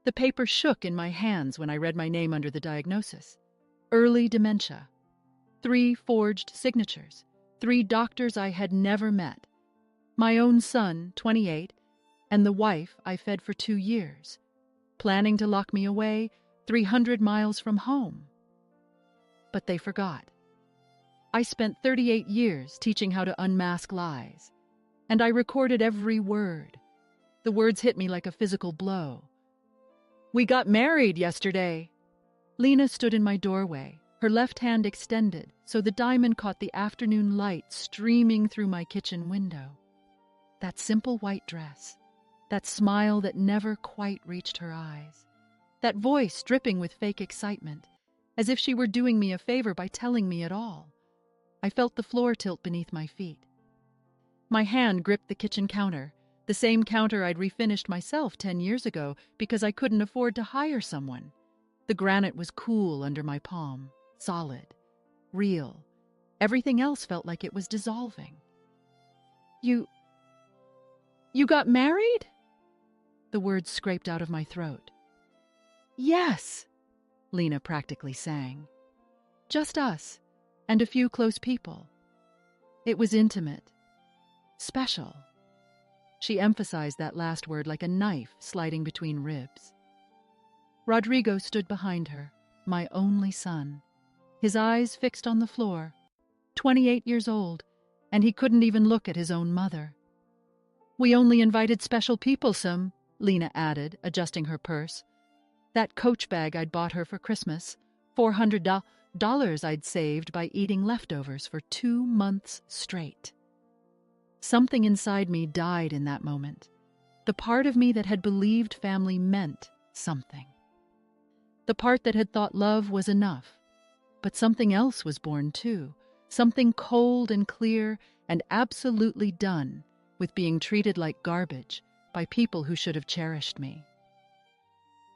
The paper shook in my hands when I read my name under the diagnosis. Early dementia. 3 forged signatures. 3 doctors I had never met. My own son, 28, and the wife I fed for 2 years. Planning to lock me away 300 miles from home. But they forgot. I spent 38 years teaching how to unmask lies, and I recorded every word. The words hit me like a physical blow. "We got married yesterday." Lena stood in my doorway, her left hand extended so the diamond caught the afternoon light streaming through my kitchen window. That simple white dress, that smile that never quite reached her eyes, that voice dripping with fake excitement, as if she were doing me a favor by telling me it all. I felt the floor tilt beneath my feet. My hand gripped the kitchen counter, the same counter I'd refinished myself 10 years ago because I couldn't afford to hire someone. The granite was cool under my palm, solid, real. Everything else felt like it was dissolving. You got married?" The words scraped out of my throat. "Yes," Lena practically sang. "Just us, and a few close people. It was intimate, special." She emphasized that last word like a knife sliding between ribs. Rodrigo stood behind her, my only son, his eyes fixed on the floor, 28 years old, and he couldn't even look at his own mother. "We only invited special people, Sim," Lena added, adjusting her purse. "That Coach bag I'd bought her for Christmas, $400 I'd saved by eating leftovers for 2 months straight." Something inside me died in that moment. The part of me that had believed family meant something. The part that had thought love was enough. But something else was born too. Something cold and clear and absolutely done with being treated like garbage by people who should have cherished me.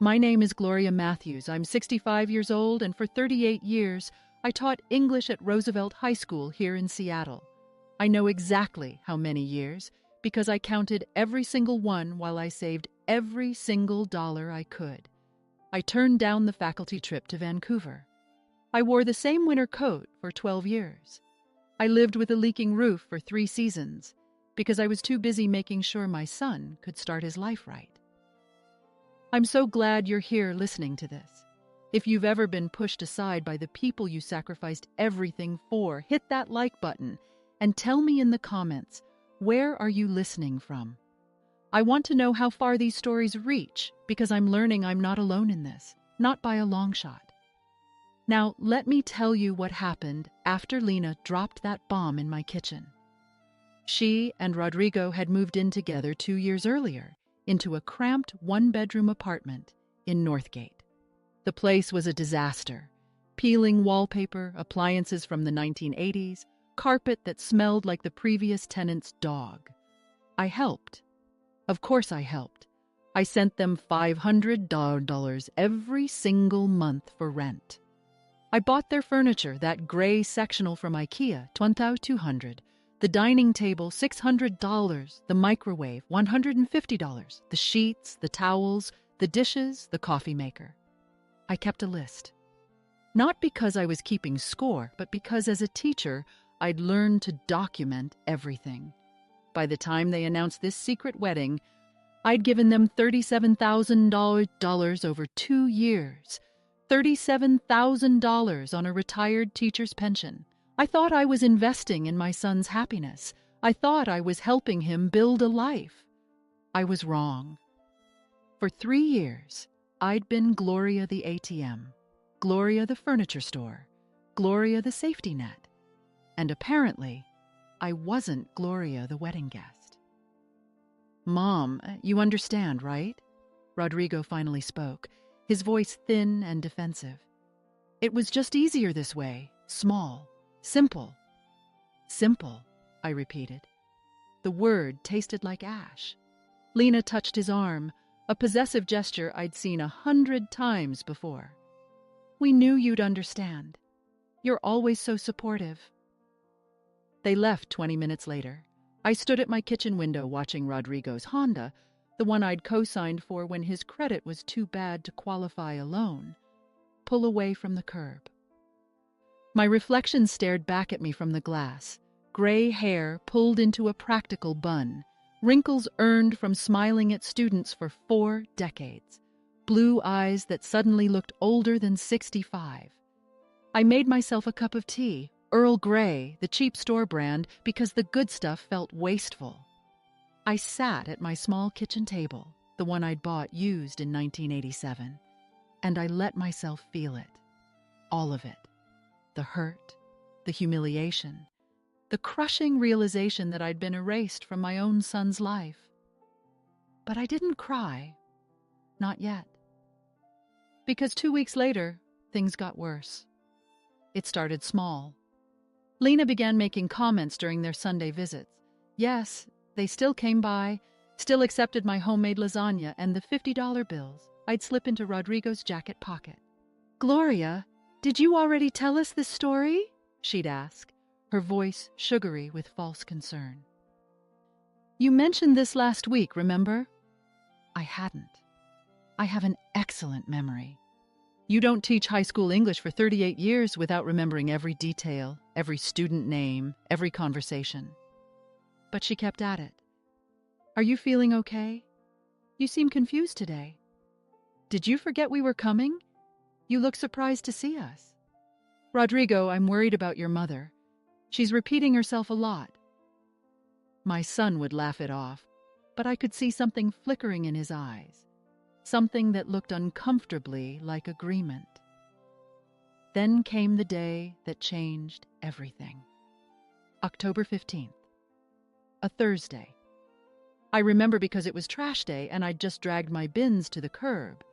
My name is Gloria Matthews. I'm 65 years old, and for 38 years, I taught English at Roosevelt High School here in Seattle. I know exactly how many years because I counted every single one while I saved every single dollar I could. I turned down the faculty trip to Vancouver. I wore the same winter coat for 12 years. I lived with a leaking roof for 3 seasons because I was too busy making sure my son could start his life right. I'm so glad you're here listening to this. If you've ever been pushed aside by the people you sacrificed everything for, hit that like button and tell me in the comments, where are you listening from? I want to know how far these stories reach because I'm learning I'm not alone in this, not by a long shot. Now, let me tell you what happened after Lena dropped that bomb in my kitchen. She and Rodrigo had moved in together 2 years earlier into a cramped 1-bedroom apartment in Northgate. The place was a disaster. Peeling wallpaper, appliances from the 1980s, carpet that smelled like the previous tenant's dog. I helped. Of course I helped. I sent them $500 every single month for rent. I bought their furniture, that gray sectional from IKEA, $2,200, the dining table, $600, the microwave, $150, the sheets, the towels, the dishes, the coffee maker. I kept a list. Not because I was keeping score, but because as a teacher, I'd learned to document everything. By the time they announced this secret wedding, I'd given them $37,000 over 2 years, $37,000 on a retired teacher's pension. I thought I was investing in my son's happiness. I thought I was helping him build a life. I was wrong. For 3 years, I'd been Gloria the ATM, Gloria the furniture store, Gloria the safety net, and apparently, I wasn't Gloria the wedding guest. "Mom, you understand, right?" Rodrigo finally spoke, his voice thin and defensive. "It was just easier this way, small, simple." "Simple," I repeated. The word tasted like ash. Lena touched his arm, a possessive gesture I'd seen 100 times before. "We knew you'd understand. You're always so supportive." They left 20 minutes later. I stood at my kitchen window watching Rodrigo's Honda, the one I'd co-signed for when his credit was too bad to qualify a loan, pull away from the curb. My reflection stared back at me from the glass, gray hair pulled into a practical bun, wrinkles earned from smiling at students for 4 decades, blue eyes that suddenly looked older than 65. I made myself a cup of tea, Earl Grey, the cheap store brand, because the good stuff felt wasteful. I sat at my small kitchen table, the one I'd bought used in 1987, and I let myself feel it. All of it. The hurt, the humiliation, the crushing realization that I'd been erased from my own son's life. But I didn't cry. Not yet. Because 2 weeks later, things got worse. It started small. Lena began making comments during their Sunday visits. Yes, they still came by, still accepted my homemade lasagna and the $50 bills I'd slip into Rodrigo's jacket pocket. "Gloria, did you already tell us this story?" she'd ask, her voice sugary with false concern. "You mentioned this last week, remember?" I hadn't. I have an excellent memory. You don't teach high school English for 38 years without remembering every detail, every student name, every conversation. But she kept at it. "Are you feeling okay? You seem confused today. Did you forget we were coming? You look surprised to see us. Rodrigo, I'm worried about your mother. She's repeating herself a lot." My son would laugh it off, but I could see something flickering in his eyes, something that looked uncomfortably like agreement. Then came the day that changed everything. October 15th. A Thursday. I remember because it was trash day and I'd just dragged my bins to the curb.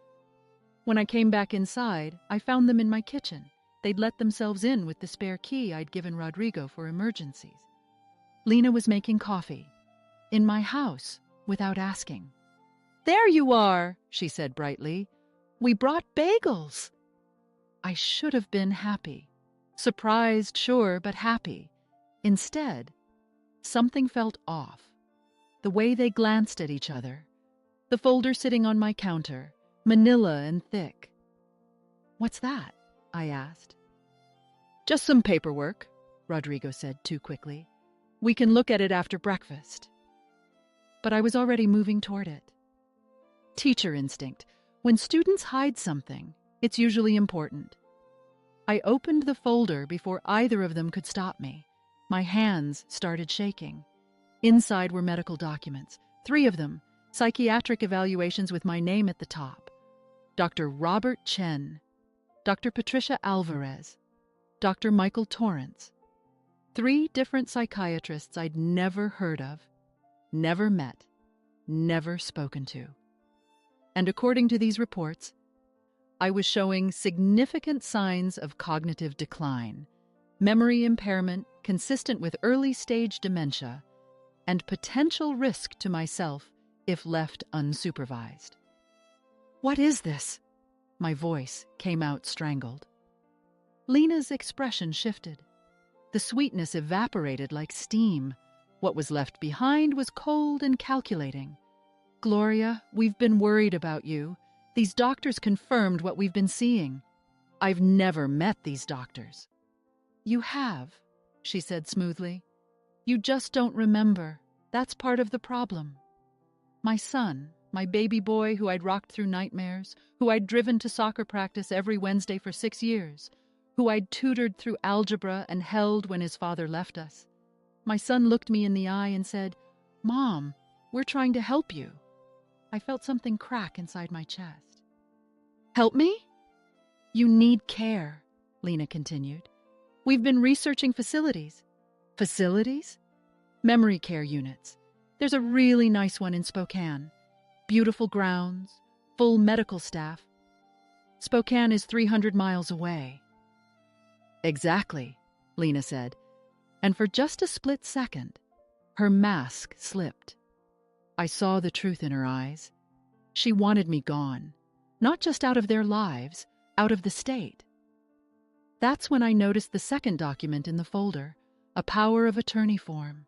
When I came back inside, I found them in my kitchen. They'd let themselves in with the spare key I'd given Rodrigo for emergencies. Lena was making coffee. In my house, without asking. "There you are," she said brightly. "We brought bagels." I should have been happy. Surprised, sure, but happy. Instead, something felt off. The way they glanced at each other. The folder sitting on my counter, manila and thick. "What's that?" I asked. "Just some paperwork," Rodrigo said too quickly. "We can look at it after breakfast." But I was already moving toward it. Teacher instinct. When students hide something, it's usually important. I opened the folder before either of them could stop me. My hands started shaking. Inside were medical documents, 3 of them, psychiatric evaluations with my name at the top. Dr. Robert Chen, Dr. Patricia Alvarez, Dr. Michael Torrance. 3 different psychiatrists I'd never heard of, never met, never spoken to. And according to these reports, I was showing significant signs of cognitive decline, memory impairment consistent with early-stage dementia, and potential risk to myself if left unsupervised. "What is this?" My voice came out strangled. Lena's expression shifted. The sweetness evaporated like steam. What was left behind was cold and calculating. "Gloria, we've been worried about you. These doctors confirmed what we've been seeing. I've never met these doctors." "You have," she said smoothly. "You just don't remember. That's part of the problem. My son, my baby boy who I'd rocked through nightmares, who I'd driven to soccer practice every Wednesday for 6 years, who I'd tutored through algebra and held when his father left us. My son looked me in the eye and said, 'Mom, we're trying to help you.' I felt something crack inside my chest. "Help me? You need care," Lena continued. "We've been researching facilities." "Facilities?" "Memory care units. There's a really nice one in Spokane. Beautiful grounds, full medical staff. Spokane is 300 miles away." "Exactly," Lena said, and for just a split second, her mask slipped. I saw the truth in her eyes. She wanted me gone, not just out of their lives, out of the state. That's when I noticed the second document in the folder, a power of attorney form.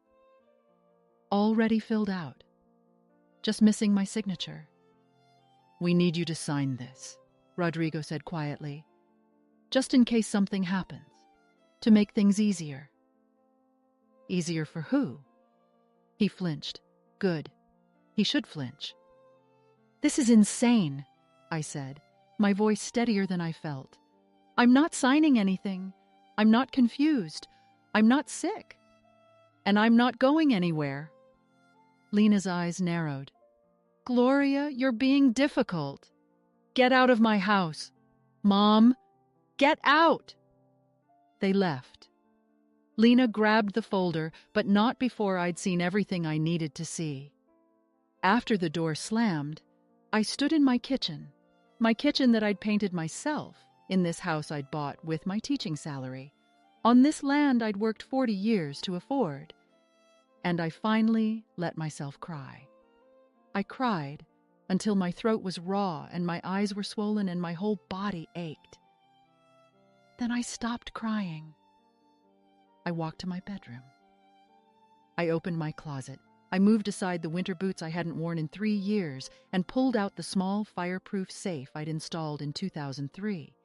Already filled out. just missing my signature. "We need you to sign this," Rodrigo said quietly, "just in case something happens, to make things easier." "Easier for who?" He flinched. Good. He should flinch. "This is insane," I said, my voice steadier than I felt. "I'm not signing anything. I'm not confused. I'm not sick. And I'm not going anywhere." Lena's eyes narrowed. "Gloria, you're being difficult. Get out of my house. Mom, get out!" They left. Lena grabbed the folder, but not before I'd seen everything I needed to see. After the door slammed, I stood in my kitchen that I'd painted myself in this house I'd bought with my teaching salary, on this land I'd worked 40 years to afford. And I finally let myself cry. I cried until my throat was raw and my eyes were swollen and my whole body ached. Then I stopped crying. I walked to my bedroom. I opened my closet. I moved aside the winter boots I hadn't worn in 3 years and pulled out the small fireproof safe I'd installed in 2003.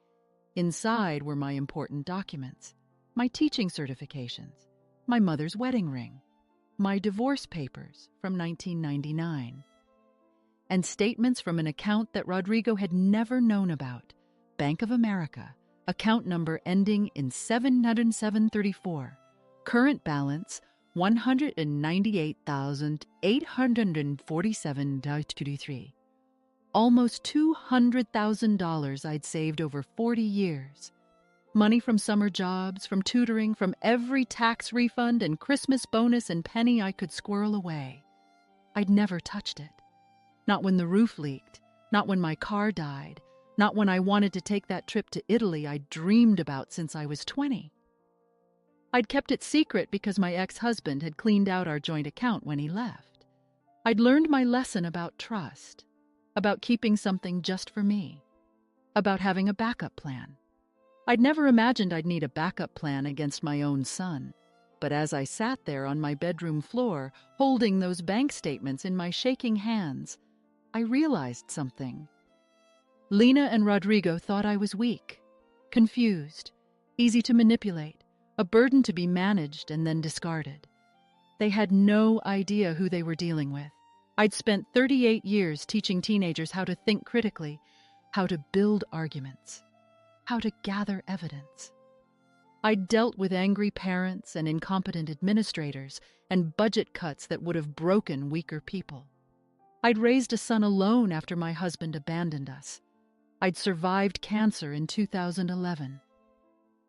Inside were my important documents, my teaching certifications, my mother's wedding ring, my divorce papers from 1999, and statements from an account that Rodrigo had never known about, Bank of America, account number ending in 70734, current balance $198,847.23. Almost $200,000 I'd saved over 40 years. Money from summer jobs, from tutoring, from every tax refund and Christmas bonus and penny I could squirrel away. I'd never touched it. Not when the roof leaked, not when my car died, not when I wanted to take that trip to Italy I'd dreamed about since I was 20. I'd kept it secret because my ex-husband had cleaned out our joint account when he left. I'd learned my lesson about trust, about keeping something just for me, about having a backup plan. I'd never imagined I'd need a backup plan against my own son. But as I sat there on my bedroom floor, holding those bank statements in my shaking hands, I realized something. Lena and Rodrigo thought I was weak, confused, easy to manipulate, a burden to be managed and then discarded. They had no idea who they were dealing with. I'd spent 38 years teaching teenagers how to think critically, how to build arguments, how to gather evidence. I'd dealt with angry parents and incompetent administrators and budget cuts that would have broken weaker people. I'd raised a son alone after my husband abandoned us. I'd survived cancer in 2011.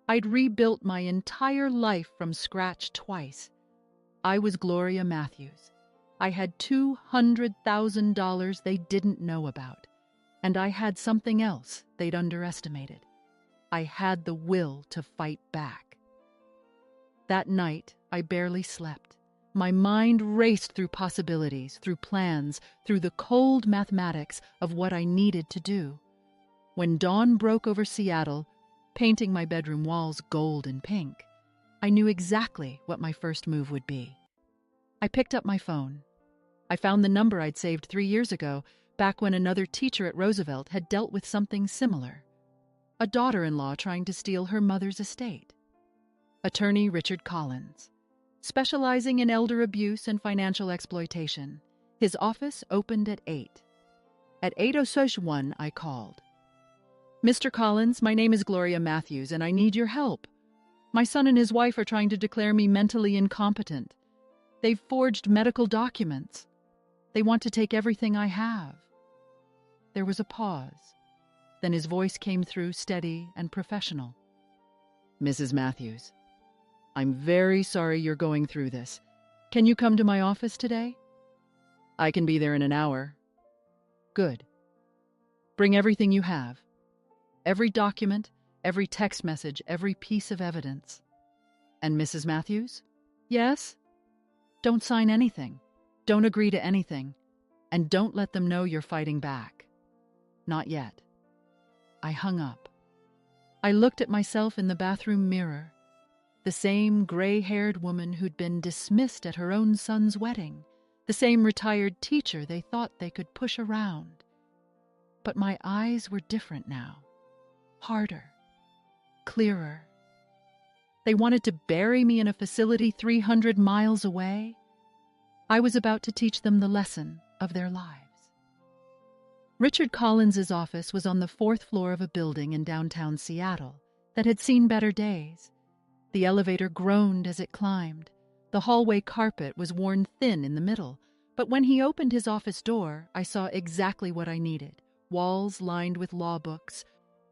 I'd rebuilt my entire life from scratch twice. I was Gloria Matthews. I had $200,000 they didn't know about, and I had something else they'd underestimated. I had the will to fight back. That night, I barely slept. My mind raced through possibilities, through plans, through the cold mathematics of what I needed to do. When dawn broke over Seattle, painting my bedroom walls gold and pink, I knew exactly what my first move would be. I picked up my phone. I found the number I'd saved 3 years ago, back when another teacher at Roosevelt had dealt with something similar. A daughter-in-law trying to steal her mother's estate. Attorney Richard Collins, specializing in elder abuse and financial exploitation. His office opened at 8. At 8:01, I called. "Mr. Collins, my name is Gloria Matthews, and I need your help. My son and his wife are trying to declare me mentally incompetent. They've forged medical documents. They want to take everything I have." There was a pause. Then his voice came through steady and professional. "Mrs. Matthews, I'm very sorry you're going through this. Can you come to my office today?" "I can be there in an hour." "Good. Bring everything you have. Every document, every text message, every piece of evidence." "And Mrs. Matthews?" "Yes?" "Don't sign anything. Don't agree to anything. And don't let them know you're fighting back. Not yet." I hung up. I looked at myself in the bathroom mirror, the same gray-haired woman who'd been dismissed at her own son's wedding, the same retired teacher they thought they could push around. But my eyes were different now, harder, clearer. They wanted to bury me in a facility 300 miles away. I was about to teach them the lesson of their lives. Richard Collins's office was on the 4th floor of a building in downtown Seattle that had seen better days. The elevator groaned as it climbed. The hallway carpet was worn thin in the middle, but when he opened his office door, I saw exactly what I needed. Walls lined with law books,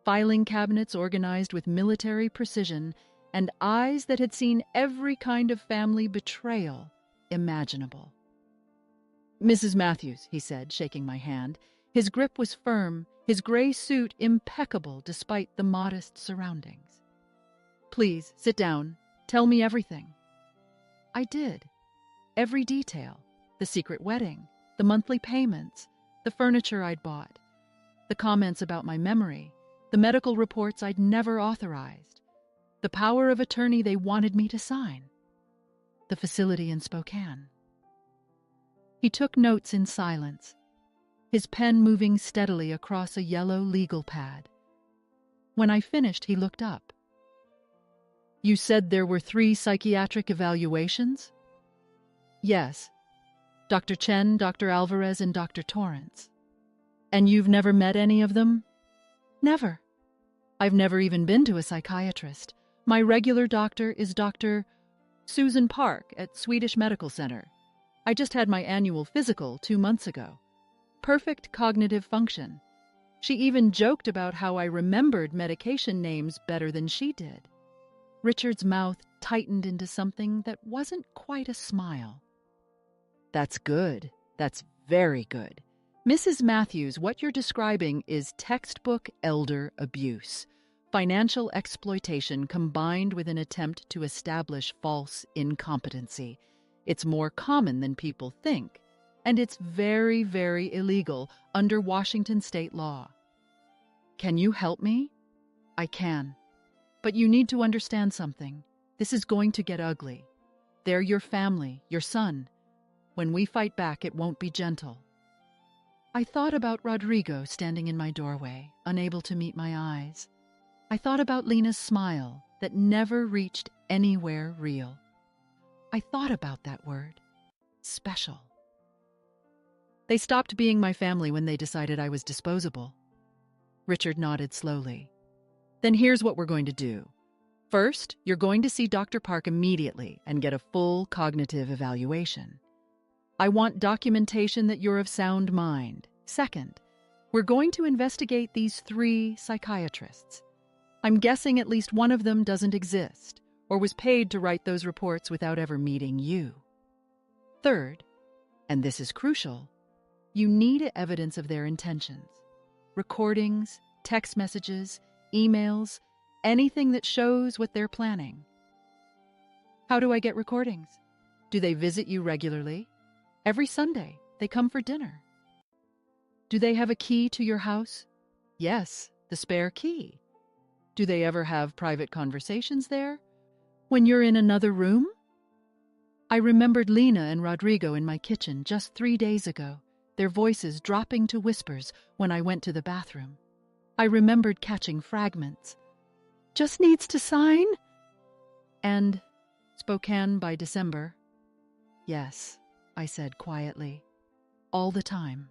filing cabinets organized with military precision, and eyes that had seen every kind of family betrayal imaginable. "Mrs. Matthews," he said, shaking my hand. His grip was firm, his gray suit impeccable despite the modest surroundings. "Please, sit down. Tell me everything." I did. Every detail. The secret wedding, the monthly payments, the furniture I'd bought, the comments about my memory, the medical reports I'd never authorized, the power of attorney they wanted me to sign, the facility in Spokane. He took notes in silence, his pen moving steadily across a yellow legal pad. When I finished, he looked up. "You said there were 3 psychiatric evaluations?" "Yes. Dr. Chen, Dr. Alvarez, and Dr. Torrance." "And you've never met any of them?" "Never. I've never even been to a psychiatrist. My regular doctor is Dr. Susan Park at Swedish Medical Center. I just had my annual physical 2 months ago. Perfect cognitive function. She even joked about how I remembered medication names better than she did." Richard's mouth tightened into something that wasn't quite a smile. "That's good. That's very good. Mrs. Matthews, what you're describing is textbook elder abuse, financial exploitation combined with an attempt to establish false incompetency. It's more common than people think, and it's very, very illegal under Washington state law. Can you help me?" "I can. But you need to understand something. This is going to get ugly. They're your family, your son. When we fight back, it won't be gentle." I thought about Rodrigo standing in my doorway, unable to meet my eyes. I thought about Lena's smile that never reached anywhere real. I thought about that word, special. "They stopped being my family when they decided I was disposable." Richard nodded slowly. "Then here's what we're going to do. First, you're going to see Dr. Park immediately and get a full cognitive evaluation. I want documentation that you're of sound mind. Second, we're going to investigate these 3 psychiatrists. I'm guessing at least one of them doesn't exist or was paid to write those reports without ever meeting you. Third, and this is crucial, you need evidence of their intentions. Recordings, text messages, emails, anything that shows what they're planning." "How do I get recordings? Do they visit you regularly?" "Every Sunday. They come for dinner." "Do they have a key to your house?" "Yes, the spare key." "Do they ever have private conversations there? When you're in another room?" I remembered Lena and Rodrigo in my kitchen just 3 days ago, their voices dropping to whispers when I went to the bathroom. I remembered catching fragments. "Just needs to sign?" And Spokane by December. "Yes," I said quietly. "All the time."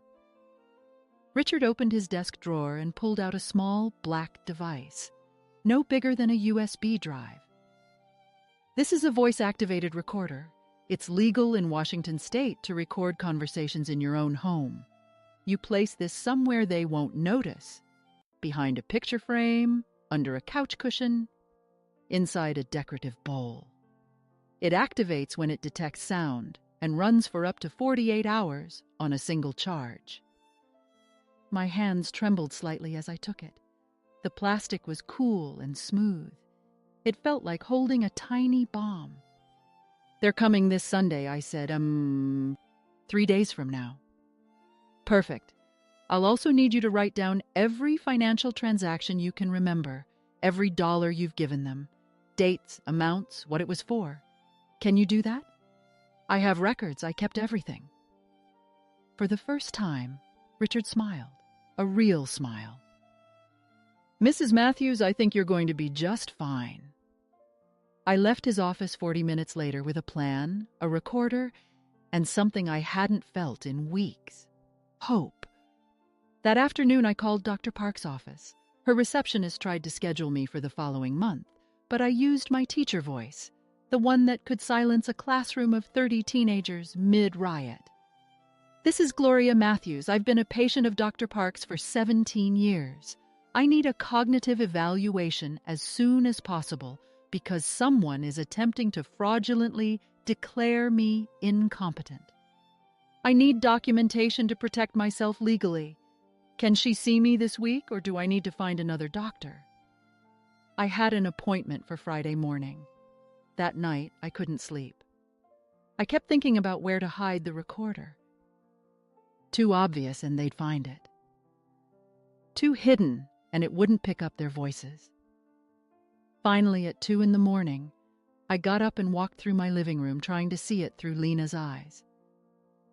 Richard opened his desk drawer and pulled out a small black device, no bigger than a USB drive. "This is a voice-activated recorder. It's legal in Washington state to record conversations in your own home. You place this somewhere they won't notice. Behind a picture frame, under a couch cushion, inside a decorative bowl. It activates when it detects sound and runs for up to 48 hours on a single charge." My hands trembled slightly as I took it. The plastic was cool and smooth. It felt like holding a tiny bomb. "They're coming this Sunday," I said, 3 days from now." "Perfect. I'll also need you to write down every financial transaction you can remember, every dollar you've given them, dates, amounts, what it was for. Can you do that?" "I have records. I kept everything." For the first time, Richard smiled, a real smile. "Mrs. Matthews, I think you're going to be just fine." I left his office 40 minutes later with a plan, a recorder, and something I hadn't felt in weeks: hope. That afternoon, I called Dr. Park's office. Her receptionist tried to schedule me for the following month, but I used my teacher voice, the one that could silence a classroom of 30 teenagers mid-riot. "This is Gloria Matthews. I've been a patient of Dr. Park's for 17 years. I need a cognitive evaluation as soon as possible because someone is attempting to fraudulently declare me incompetent. I need documentation to protect myself legally. Can she see me this week, or do I need to find another doctor?" I had an appointment for Friday morning. That night, I couldn't sleep. I kept thinking about where to hide the recorder. Too obvious and they'd find it. Too hidden and it wouldn't pick up their voices. Finally, at 2 a.m, I got up and walked through my living room, trying to see it through Lena's eyes.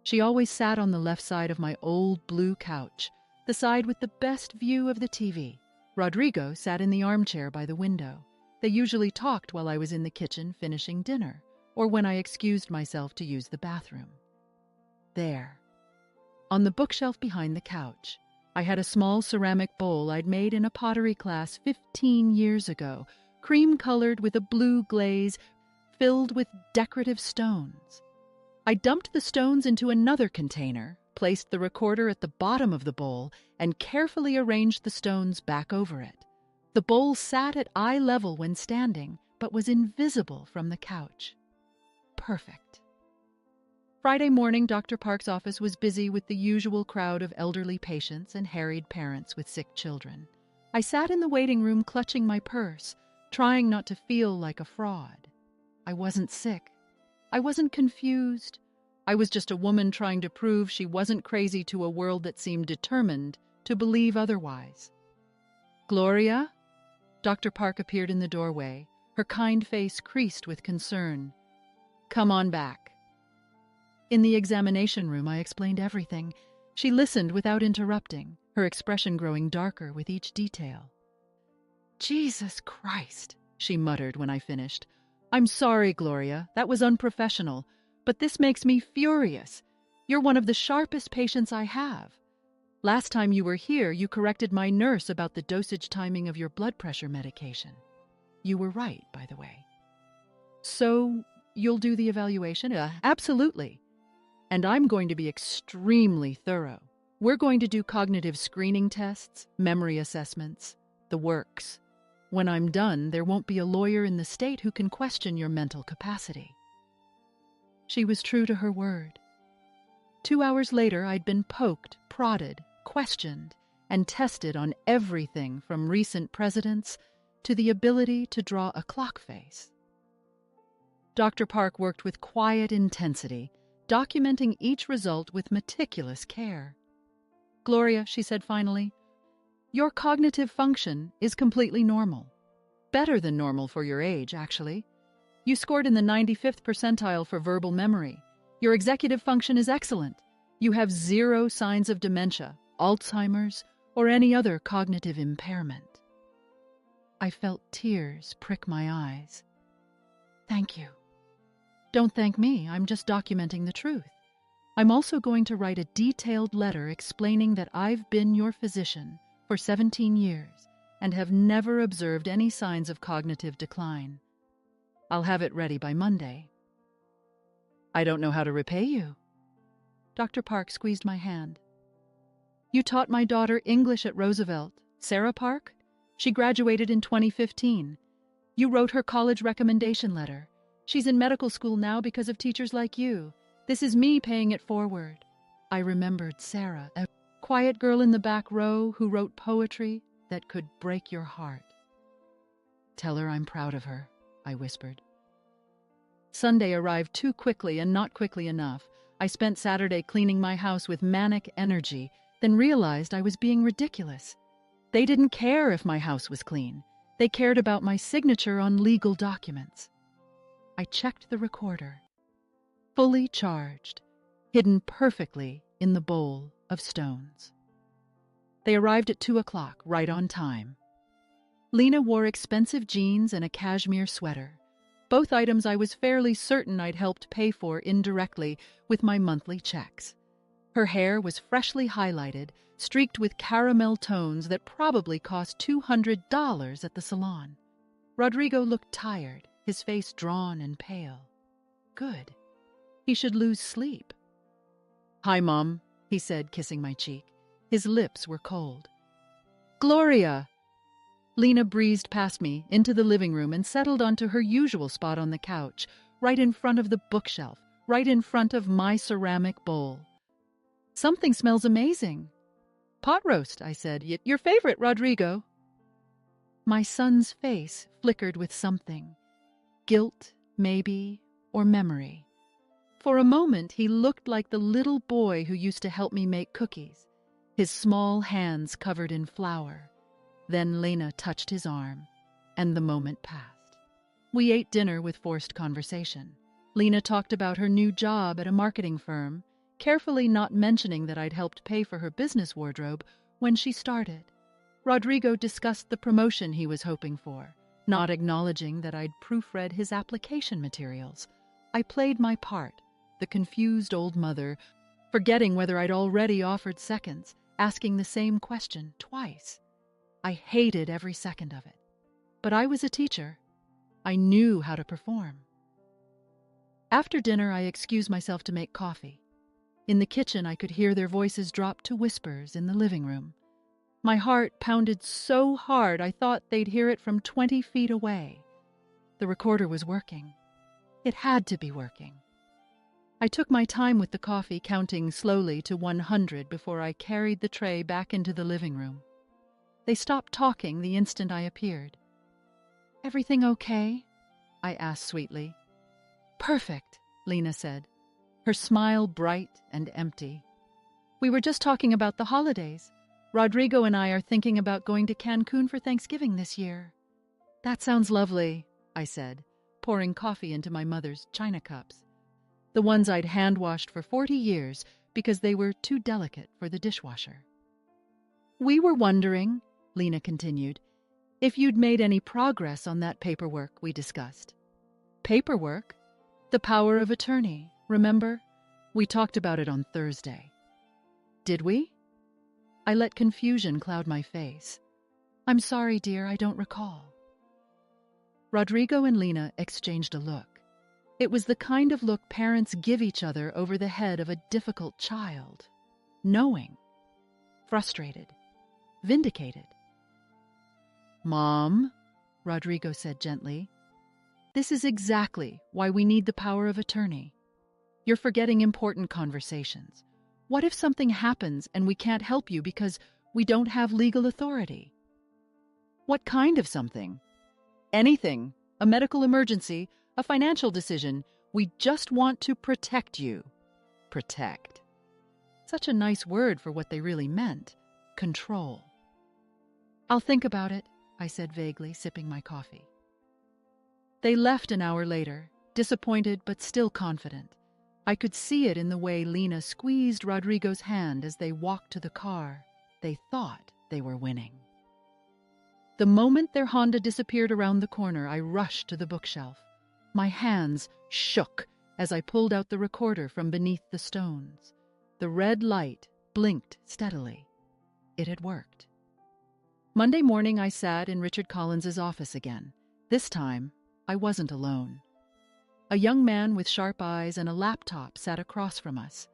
She always sat on the left side of my old blue couch, the side with the best view of the TV. Rodrigo sat in the armchair by the window. They usually talked while I was in the kitchen finishing dinner, or when I excused myself to use the bathroom. There, on the bookshelf behind the couch, I had a small ceramic bowl I'd made in a pottery class 15 years ago, cream-colored with a blue glaze, filled with decorative stones. I dumped the stones into another container, placed the recorder at the bottom of the bowl, and carefully arranged the stones back over it. The bowl sat at eye level when standing, but was invisible from the couch. Perfect. Friday morning, Dr. Park's office was busy with the usual crowd of elderly patients and harried parents with sick children. I sat in the waiting room clutching my purse, trying not to feel like a fraud. I wasn't sick. I wasn't confused. I was just a woman trying to prove she wasn't crazy to a world that seemed determined to believe otherwise. "Gloria?" Dr. Park appeared in the doorway, her kind face creased with concern. "Come on back." In the examination room, I explained everything. She listened without interrupting, her expression growing darker with each detail. "Jesus Christ," she muttered when I finished. "I'm sorry, Gloria. That was unprofessional. But this makes me furious. You're one of the sharpest patients I have. Last time you were here, you corrected my nurse about the dosage timing of your blood pressure medication. You were right, by the way." "So, you'll do the evaluation?" Absolutely. And I'm going to be extremely thorough. We're going to do cognitive screening tests, memory assessments, the works. When I'm done, there won't be a lawyer in the state who can question your mental capacity." She was true to her word. 2 hours later, I'd been poked, prodded, questioned, and tested on everything from recent presidents to the ability to draw a clock face. Dr. Park worked with quiet intensity, documenting each result with meticulous care. "Gloria," she said finally, "your cognitive function is completely normal. Better than normal for your age, actually. You scored in the 95th percentile for verbal memory. Your executive function is excellent. You have 0 signs of dementia, Alzheimer's, or any other cognitive impairment." I felt tears prick my eyes. "Thank you." "Don't thank me, I'm just documenting the truth. I'm also going to write a detailed letter explaining that I've been your physician for 17 years and have never observed any signs of cognitive decline. I'll have it ready by Monday." "I don't know how to repay you." Dr. Park squeezed my hand. "You taught my daughter English at Roosevelt, Sarah Park. She graduated in 2015. You wrote her college recommendation letter. She's in medical school now because of teachers like you. This is me paying it forward." I remembered Sarah, a quiet girl in the back row who wrote poetry that could break your heart. "Tell her I'm proud of her," I whispered. Sunday arrived too quickly and not quickly enough. I spent Saturday cleaning my house with manic energy, then realized I was being ridiculous. They didn't care if my house was clean. They cared about my signature on legal documents. I checked the recorder. Fully charged, hidden perfectly in the bowl of stones. They arrived at 2 o'clock, right on time. Lena wore expensive jeans and a cashmere sweater, both items I was fairly certain I'd helped pay for indirectly with my monthly checks. Her hair was freshly highlighted, streaked with caramel tones that probably cost $200 at the salon. Rodrigo looked tired, his face drawn and pale. Good. He should lose sleep. "Hi, Mom," he said, kissing my cheek. His lips were cold. "Gloria!" Lena breezed past me into the living room and settled onto her usual spot on the couch, right in front of the bookshelf, right in front of my ceramic bowl. "Something smells amazing." "Pot roast," I said. "Your favorite, Rodrigo." My son's face flickered with something. Guilt, maybe, or memory. For a moment, he looked like the little boy who used to help me make cookies, his small hands covered in flour. Then Lena touched his arm, and the moment passed. We ate dinner with forced conversation. Lena talked about her new job at a marketing firm, carefully not mentioning that I'd helped pay for her business wardrobe when she started. Rodrigo discussed the promotion he was hoping for, not acknowledging that I'd proofread his application materials. I played my part, the confused old mother, forgetting whether I'd already offered seconds, asking the same question twice. I hated every second of it. But I was a teacher. I knew how to perform. After dinner, I excused myself to make coffee. In the kitchen, I could hear their voices drop to whispers in the living room. My heart pounded so hard I thought they'd hear it from 20 feet away. The recorder was working. It had to be working. I took my time with the coffee, counting slowly to 100 before I carried the tray back into the living room. They stopped talking the instant I appeared. "Everything okay?" I asked sweetly. "Perfect," Lena said, her smile bright and empty. "We were just talking about the holidays. Rodrigo and I are thinking about going to Cancun for Thanksgiving this year." "That sounds lovely," I said, pouring coffee into my mother's china cups, the ones I'd hand-washed for 40 years because they were too delicate for the dishwasher. "We were wondering," Lena continued, "if you'd made any progress on that paperwork we discussed." "Paperwork? The power of attorney, remember? We talked about it on Thursday." "Did we?" I let confusion cloud my face. "I'm sorry, dear, I don't recall." Rodrigo and Lena exchanged a look. It was the kind of look parents give each other over the head of a difficult child. Knowing. Frustrated. Vindicated. "Mom," Rodrigo said gently, "this is exactly why we need the power of attorney. You're forgetting important conversations. What if something happens and we can't help you because we don't have legal authority?" "What kind of something?" "Anything. A medical emergency, a financial decision. We just want to protect you." Protect. Such a nice word for what they really meant. Control. "I'll think about it," I said vaguely, sipping my coffee. They left an hour later, disappointed but still confident. I could see it in the way Lena squeezed Rodrigo's hand as they walked to the car. They thought they were winning. The moment their Honda disappeared around the corner, I rushed to the bookshelf. My hands shook as I pulled out the recorder from beneath the stones. The red light blinked steadily. It had worked. Monday morning, I sat in Richard Collins's office again. This time, I wasn't alone. A young man with sharp eyes and a laptop sat across from us.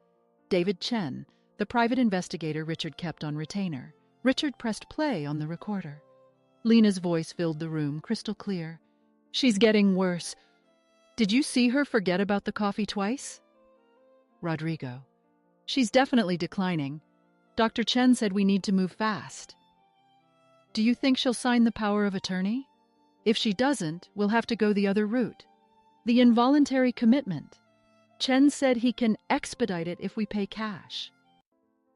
David Chen, the private investigator Richard kept on retainer. Richard pressed play on the recorder. Lena's voice filled the room, crystal clear. "She's getting worse. Did you see her forget about the coffee twice?" Rodrigo. "She's definitely declining. Dr. Chen said we need to move fast." "Do you think she'll sign the power of attorney? If she doesn't, we'll have to go the other route. The involuntary commitment. Chen said he can expedite it if we pay cash."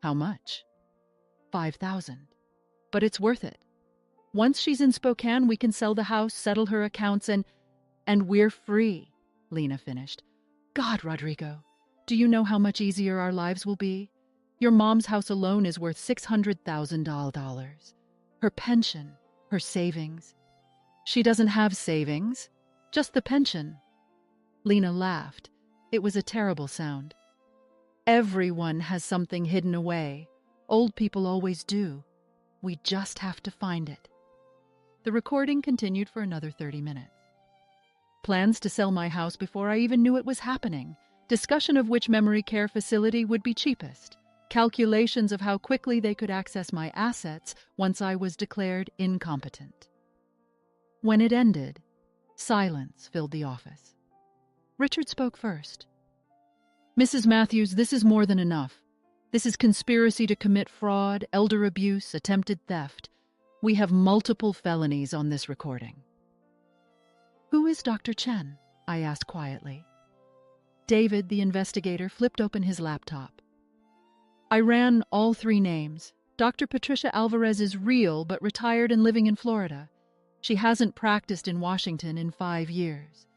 "How much?" $5,000. "But it's worth it. Once she's in Spokane, we can sell the house, settle her accounts, and we're free," Lena finished. "God, Rodrigo, do you know how much easier our lives will be? Your mom's house alone is worth $600,000. Her pension, her savings. She doesn't have savings, just the pension. Lena laughed. It was a terrible sound. Everyone has something hidden away. Old people always do. We just have to find it. The recording continued for another 30 minutes. Plans to sell my house before I even knew it was happening. Discussion of which memory care facility would be cheapest. Calculations of how quickly they could access my assets once I was declared incompetent. When it ended, silence filled the office. Richard spoke first. Mrs. Matthews, this is more than enough. This is conspiracy to commit fraud, elder abuse, attempted theft. We have multiple felonies on this recording. Who is Dr. Chen? I asked quietly. David, the investigator, flipped open his laptop. I ran all 3 names. Dr. Patricia Alvarez is real but retired and living in Florida. She hasn't practiced in Washington in 5 years.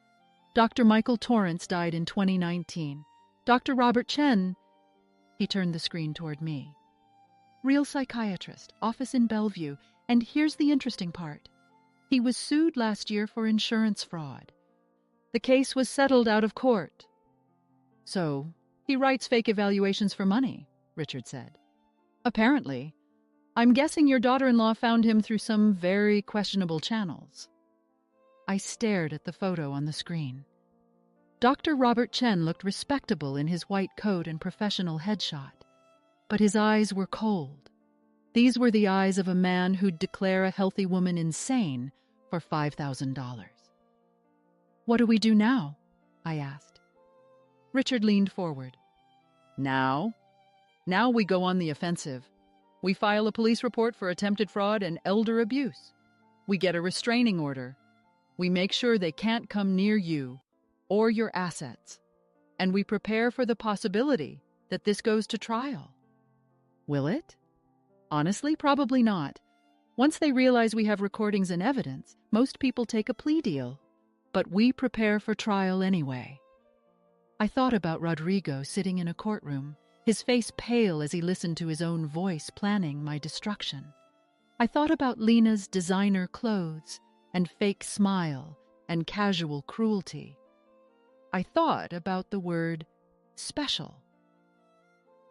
Dr. Michael Torrance died in 2019. Dr. Robert Chen, he turned the screen toward me. Real psychiatrist, office in Bellevue, and here's the interesting part. He was sued last year for insurance fraud. The case was settled out of court. So, he writes fake evaluations for money, Richard said. Apparently. I'm guessing your daughter-in-law found him through some very questionable channels. I stared at the photo on the screen. Dr. Robert Chen looked respectable in his white coat and professional headshot, but his eyes were cold. These were the eyes of a man who'd declare a healthy woman insane for $5,000. What do we do now? I asked. Richard leaned forward. Now we go on the offensive. We file a police report for attempted fraud and elder abuse. We get a restraining order. We make sure they can't come near you or your assets. And we prepare for the possibility that this goes to trial. Will it? Honestly, probably not. Once they realize we have recordings and evidence, most people take a plea deal. But we prepare for trial anyway. I thought about Rodrigo sitting in a courtroom, his face pale as he listened to his own voice planning my destruction. I thought about Lena's designer clothes and fake smile and casual cruelty. I thought about the word special.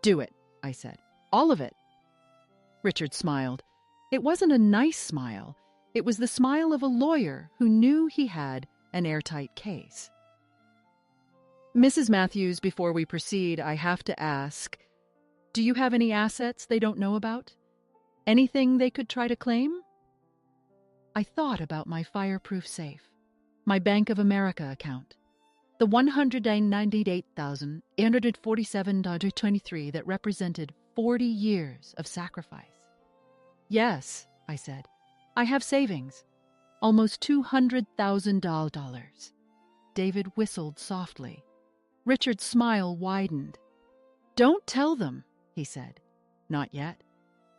Do it, I said. All of it. Richard smiled. It wasn't a nice smile. It was the smile of a lawyer who knew he had an airtight case. Mrs. Matthews, before we proceed, I have to ask, do you have any assets they don't know about? Anything they could try to claim? I thought about my fireproof safe, my Bank of America account, the $198,847.23 that represented 40 years of sacrifice. Yes, I said, I have savings, almost $200,000. David whistled softly. Richard's smile widened. Don't tell them, he said. Not yet.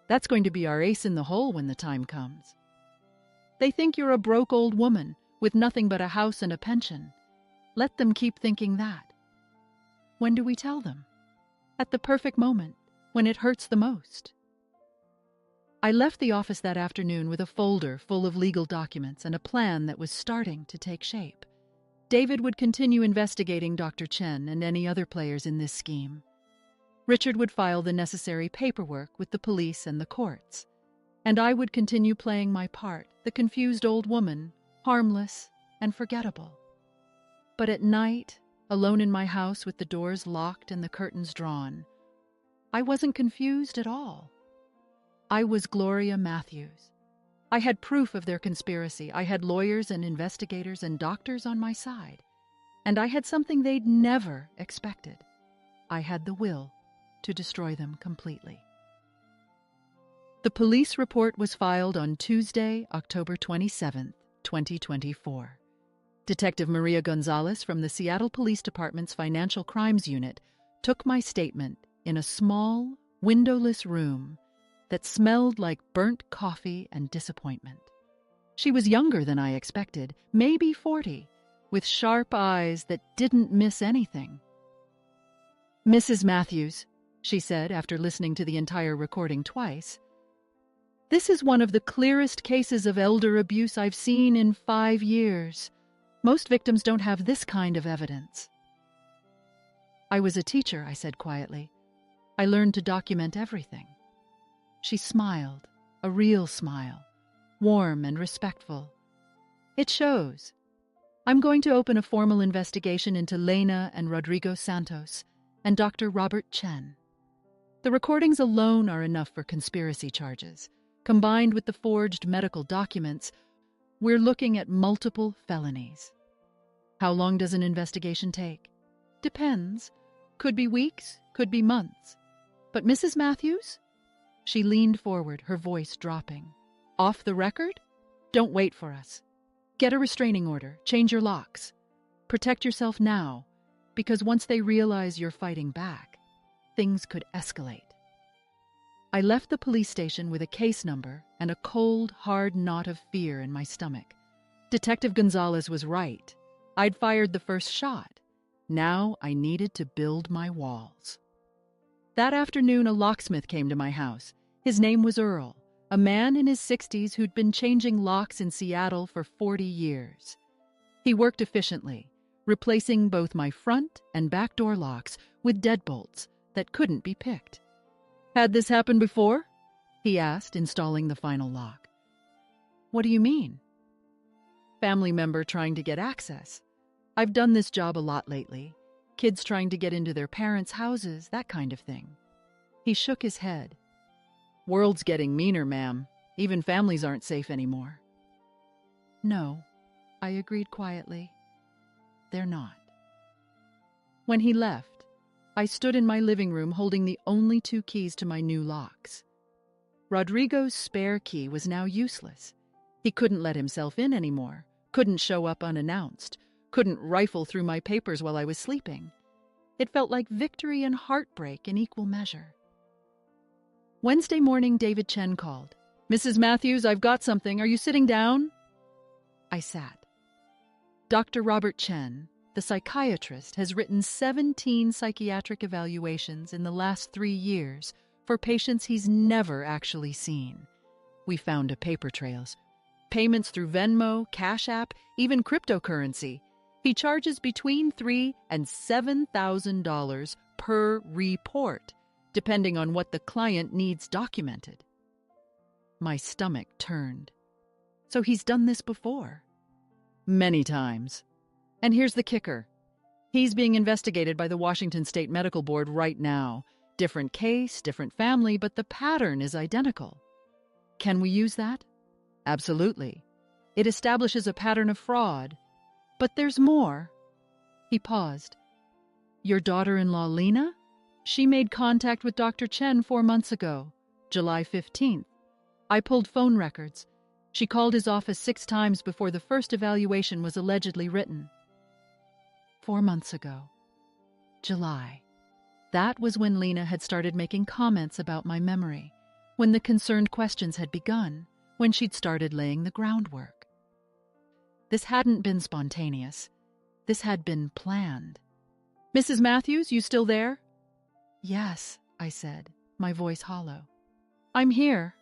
That's going to be our ace in the hole when the time comes. They think you're a broke old woman with nothing but a house and a pension. Let them keep thinking that. When do we tell them? At the perfect moment, when it hurts the most. I left the office that afternoon with a folder full of legal documents and a plan that was starting to take shape. David would continue investigating Dr. Chen and any other players in this scheme. Richard would file the necessary paperwork with the police and the courts. And I would continue playing my part, the confused old woman, harmless and forgettable. But at night, alone in my house with the doors locked and the curtains drawn, I wasn't confused at all. I was Gloria Matthews. I had proof of their conspiracy. I had lawyers and investigators and doctors on my side. And I had something they'd never expected. I had the will to destroy them completely. The police report was filed on Tuesday, October 27, 2024. Detective Maria Gonzalez from the Seattle Police Department's Financial Crimes Unit took my statement in a small, windowless room that smelled like burnt coffee and disappointment. She was younger than I expected, maybe 40, with sharp eyes that didn't miss anything. Mrs. Matthews, she said after listening to the entire recording twice. "This is one of the clearest cases of elder abuse I've seen in 5 years. Most victims don't have this kind of evidence." "I was a teacher," I said quietly. "I learned to document everything." She smiled, a real smile, warm and respectful. "It shows. I'm going to open a formal investigation into Lena and Rodrigo Santos and Dr. Robert Chen. The recordings alone are enough for conspiracy charges. Combined with the forged medical documents, we're looking at multiple felonies." "How long does an investigation take?" "Depends. Could be weeks, could be months. But Mrs. Matthews?" She leaned forward, her voice dropping. "Off the record? Don't wait for us. Get a restraining order, change your locks. Protect yourself now, because once they realize you're fighting back, things could escalate." I left the police station with a case number and a cold, hard knot of fear in my stomach. Detective Gonzalez was right. I'd fired the first shot. Now I needed to build my walls. That afternoon, a locksmith came to my house. His name was Earl, a man in his 60s who'd been changing locks in Seattle for 40 years. He worked efficiently, replacing both my front and back door locks with deadbolts that couldn't be picked. "Had this happen before?" he asked, installing the final lock. "What do you mean?" "Family member trying to get access. I've done this job a lot lately. Kids trying to get into their parents' houses, that kind of thing." He shook his head. "World's getting meaner, ma'am. Even families aren't safe anymore." "No," I agreed quietly. "They're not." When he left, I stood in my living room holding the only 2 keys to my new locks. Rodrigo's spare key was now useless. He couldn't let himself in anymore, couldn't show up unannounced, couldn't rifle through my papers while I was sleeping. It felt like victory and heartbreak in equal measure. Wednesday morning, David Chen called. "Mrs. Matthews, I've got something. Are you sitting down?" I sat. Dr. Robert Chen, the psychiatrist, has written 17 psychiatric evaluations in the last 3 years for patients he's never actually seen. We found paper trails, payments through Venmo, Cash App, even cryptocurrency. He charges between $3,000 and $7,000 per report, depending on what the client needs documented. My stomach turned. So he's done this before. Many times. And here's the kicker. He's being investigated by the Washington State Medical Board right now. Different case, different family, but the pattern is identical. Can we use that? Absolutely. It establishes a pattern of fraud. But there's more. He paused. Your daughter-in-law, Lena? She made contact with Dr. Chen 4 months ago, July 15th. I pulled phone records. She called his office 6 times before the first evaluation was allegedly written. 4 months ago. July. That was when Lena had started making comments about my memory, when the concerned questions had begun, when she'd started laying the groundwork. This hadn't been spontaneous. This had been planned. "Mrs. Matthews, you still there?" "Yes," I said, my voice hollow. "I'm here.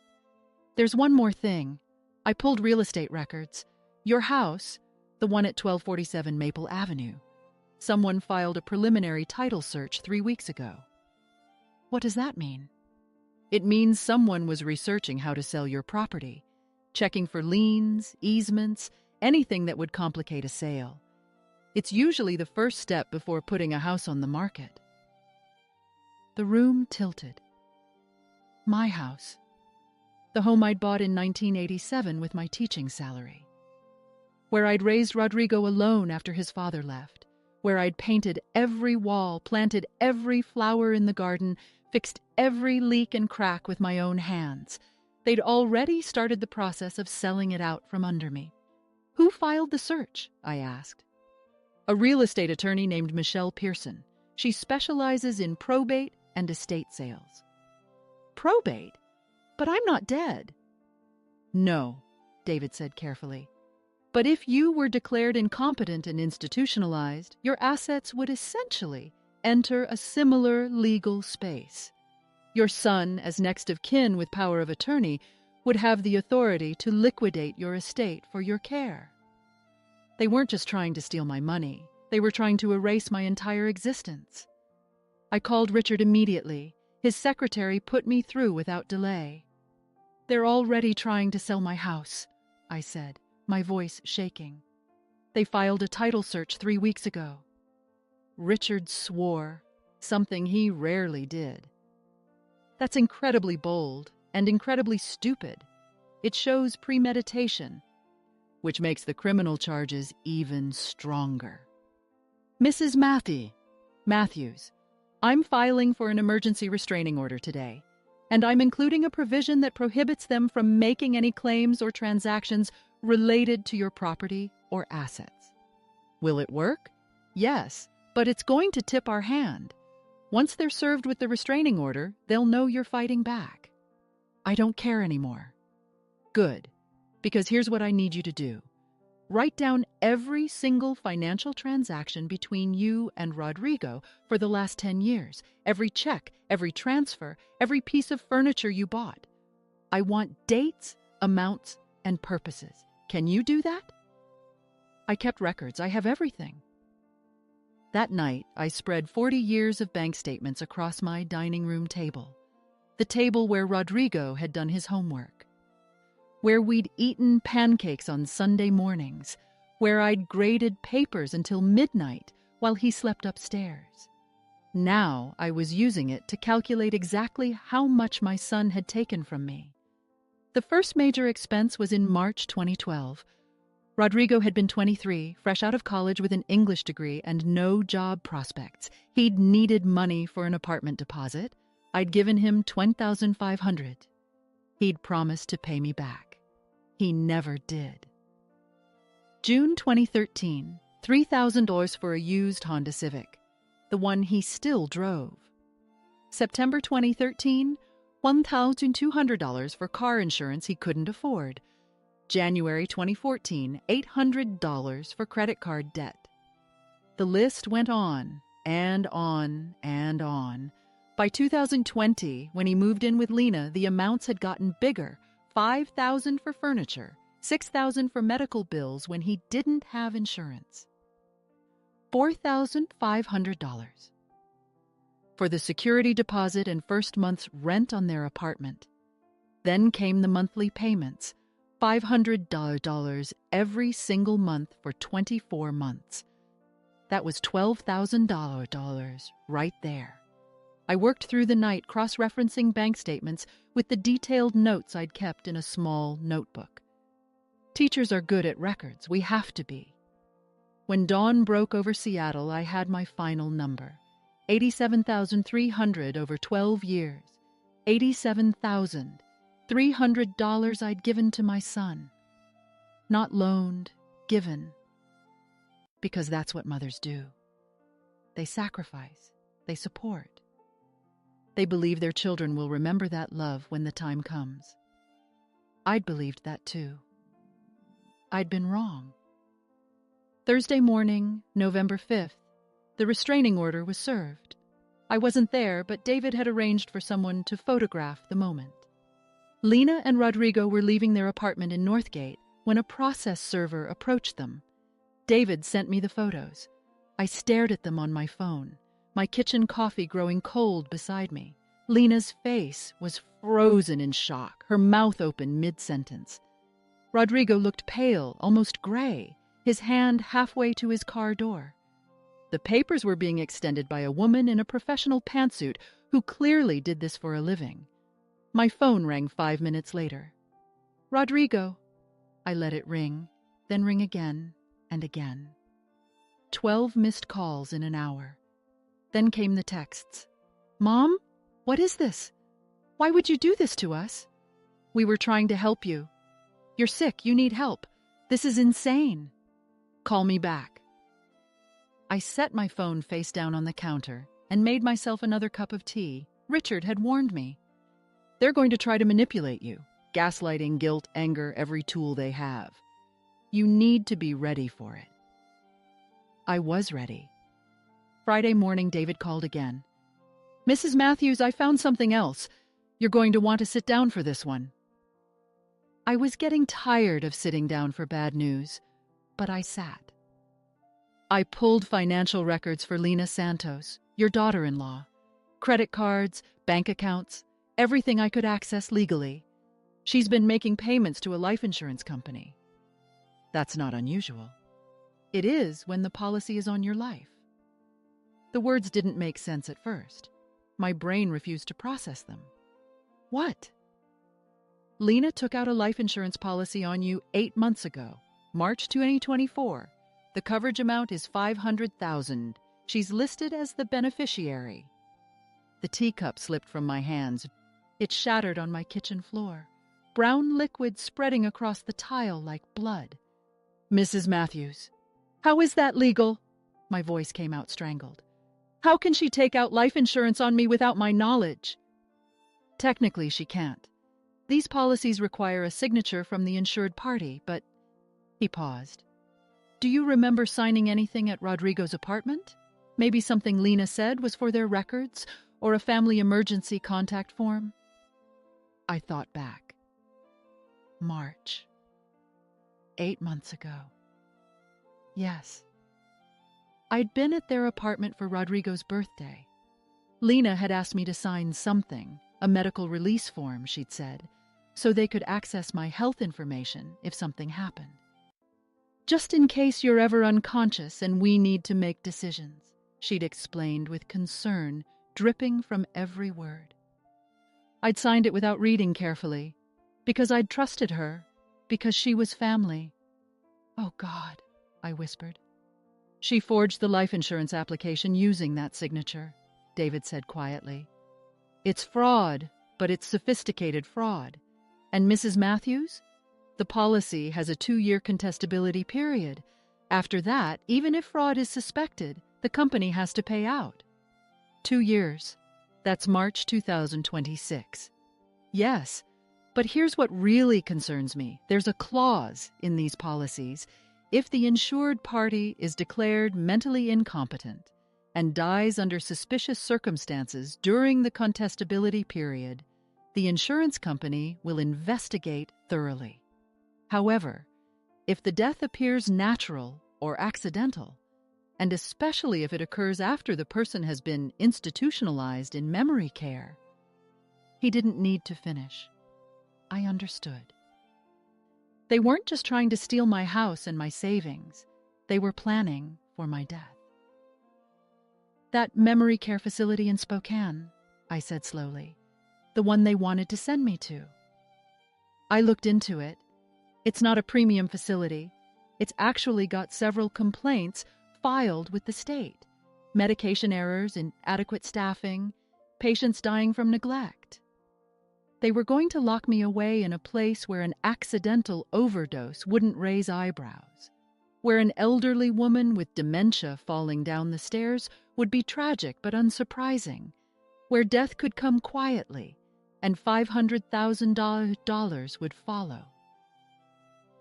There's one more thing. I pulled real estate records. Your house, the one at 1247 Maple Avenue. Someone filed a preliminary title search 3 weeks ago." "What does that mean?" "It means someone was researching how to sell your property, checking for liens, easements, anything that would complicate a sale. It's usually the first step before putting a house on the market." The room tilted. My house. The home I'd bought in 1987 with my teaching salary. Where I'd raised Rodrigo alone after his father left. Where I'd painted every wall, planted every flower in the garden, fixed every leak and crack with my own hands. They'd already started the process of selling it out from under me. "Who filed the search?" I asked. "A real estate attorney named Michelle Pearson. She specializes in probate and estate sales." "Probate? But I'm not dead." "No," David said carefully. "But if you were declared incompetent and institutionalized, your assets would essentially enter a similar legal space. Your son, as next of kin with power of attorney, would have the authority to liquidate your estate for your care. They weren't just trying to steal my money. They were trying to erase my entire existence. I called Richard immediately. His secretary put me through without delay. They're already trying to sell my house, I said, my voice shaking. They filed a title search 3 weeks ago. Richard swore, something he rarely did. That's incredibly bold and incredibly stupid. It shows premeditation, which makes the criminal charges even stronger. Mrs. Matthews, I'm filing for an emergency restraining order today, and I'm including a provision that prohibits them from making any claims or transactions related to your property or assets. Will it work? Yes, but it's going to tip our hand. Once they're served with the restraining order, they'll know you're fighting back. I don't care anymore. Good, because here's what I need you to do. Write down every single financial transaction between you and Rodrigo for the last 10 years, every check, every transfer, every piece of furniture you bought. I want dates, amounts, and purposes. Can you do that? I kept records. I have everything. That night, I spread 40 years of bank statements across my dining room table, the table where Rodrigo had done his homework, where we'd eaten pancakes on Sunday mornings, where I'd graded papers until midnight while he slept upstairs. Now I was using it to calculate exactly how much my son had taken from me. The first major expense was in March 2012. Rodrigo had been 23, fresh out of college with an English degree and no job prospects. He'd needed money for an apartment deposit. I'd given him $20,500. He'd promised to pay me back. He never did. June 2013, $3,000 for a used Honda Civic, the one he still drove. September 2013, $1,200 for car insurance he couldn't afford. January 2014, $800 for credit card debt. The list went on and on and on. By 2020, when he moved in with Lena, the amounts had gotten bigger. $5,000 for furniture, $6,000 for medical bills when he didn't have insurance. $4,500 for the security deposit and first month's rent on their apartment. Then came the monthly payments, $500 every single month for 24 months. That was $12,000 right there. I worked through the night cross-referencing bank statements with the detailed notes I'd kept in a small notebook. Teachers are good at records. We have to be. When dawn broke over Seattle, I had my final number. $87,300 over 12 years. $87,300 I'd given to my son. Not loaned, given. Because that's what mothers do. They sacrifice. They support. They believe their children will remember that love when the time comes. I'd believed that too. I'd been wrong. Thursday morning, November 5th, the restraining order was served. I wasn't there, but David had arranged for someone to photograph the moment. Lena and Rodrigo were leaving their apartment in Northgate when a process server approached them. David sent me the photos. I stared at them on my phone, my kitchen coffee growing cold beside me. Lena's face was frozen in shock, her mouth open mid-sentence. Rodrigo looked pale, almost gray, his hand halfway to his car door. The papers were being extended by a woman in a professional pantsuit who clearly did this for a living. My phone rang 5 minutes later. Rodrigo. I let it ring, then ring again and again. 12 missed calls in an hour. Then came the texts. Mom, what is this? Why would you do this to us? We were trying to help you. You're sick, you need help. This is insane. Call me back. I set my phone face down on the counter and made myself another cup of tea. Richard had warned me. They're going to try to manipulate you. Gaslighting, guilt, anger, every tool they have. You need to be ready for it. I was ready. Friday morning, David called again. Mrs. Matthews, I found something else. You're going to want to sit down for this one. I was getting tired of sitting down for bad news, but I sat. I pulled financial records for Lena Santos, your daughter-in-law. Credit cards, bank accounts, everything I could access legally. She's been making payments to a life insurance company. That's not unusual. It is when the policy is on your life. The words didn't make sense at first. My brain refused to process them. What? Lena took out a life insurance policy on you 8 months ago, March 2024. The coverage amount is $500,000. She's listed as the beneficiary. The teacup slipped from my hands. It shattered on my kitchen floor, brown liquid spreading across the tile like blood. Mrs. Matthews, how is that legal? My voice came out strangled. How can she take out life insurance on me without my knowledge? Technically, she can't. These policies require a signature from the insured party, but... He paused. Do you remember signing anything at Rodrigo's apartment? Maybe something Lena said was for their records, or a family emergency contact form? I thought back. March. 8 months ago. Yes. I'd been at their apartment for Rodrigo's birthday. Lena had asked me to sign something, a medical release form, she'd said, so they could access my health information if something happened. Just in case you're ever unconscious and we need to make decisions, she'd explained with concern dripping from every word. I'd signed it without reading carefully, because I'd trusted her, because she was family. Oh, God, I whispered. She forged the life insurance application using that signature, David said quietly. It's fraud, but it's sophisticated fraud. And Mrs. Matthews? The policy has a 2-year contestability period. After that, even if fraud is suspected, the company has to pay out. 2 years. That's March 2026. Yes, but here's what really concerns me. There's a clause in these policies. If the insured party is declared mentally incompetent and dies under suspicious circumstances during the contestability period, the insurance company will investigate thoroughly. However, if the death appears natural or accidental, and especially if it occurs after the person has been institutionalized in memory care. He didn't need to finish. I understood. They weren't just trying to steal my house and my savings. They were planning for my death. That memory care facility in Spokane, I said slowly, the one they wanted to send me to. I looked into it. It's not a premium facility. It's actually got several complaints filed with the state. Medication errors, inadequate staffing, patients dying from neglect. They were going to lock me away in a place where an accidental overdose wouldn't raise eyebrows, where an elderly woman with dementia falling down the stairs would be tragic but unsurprising, where death could come quietly and $500,000 would follow.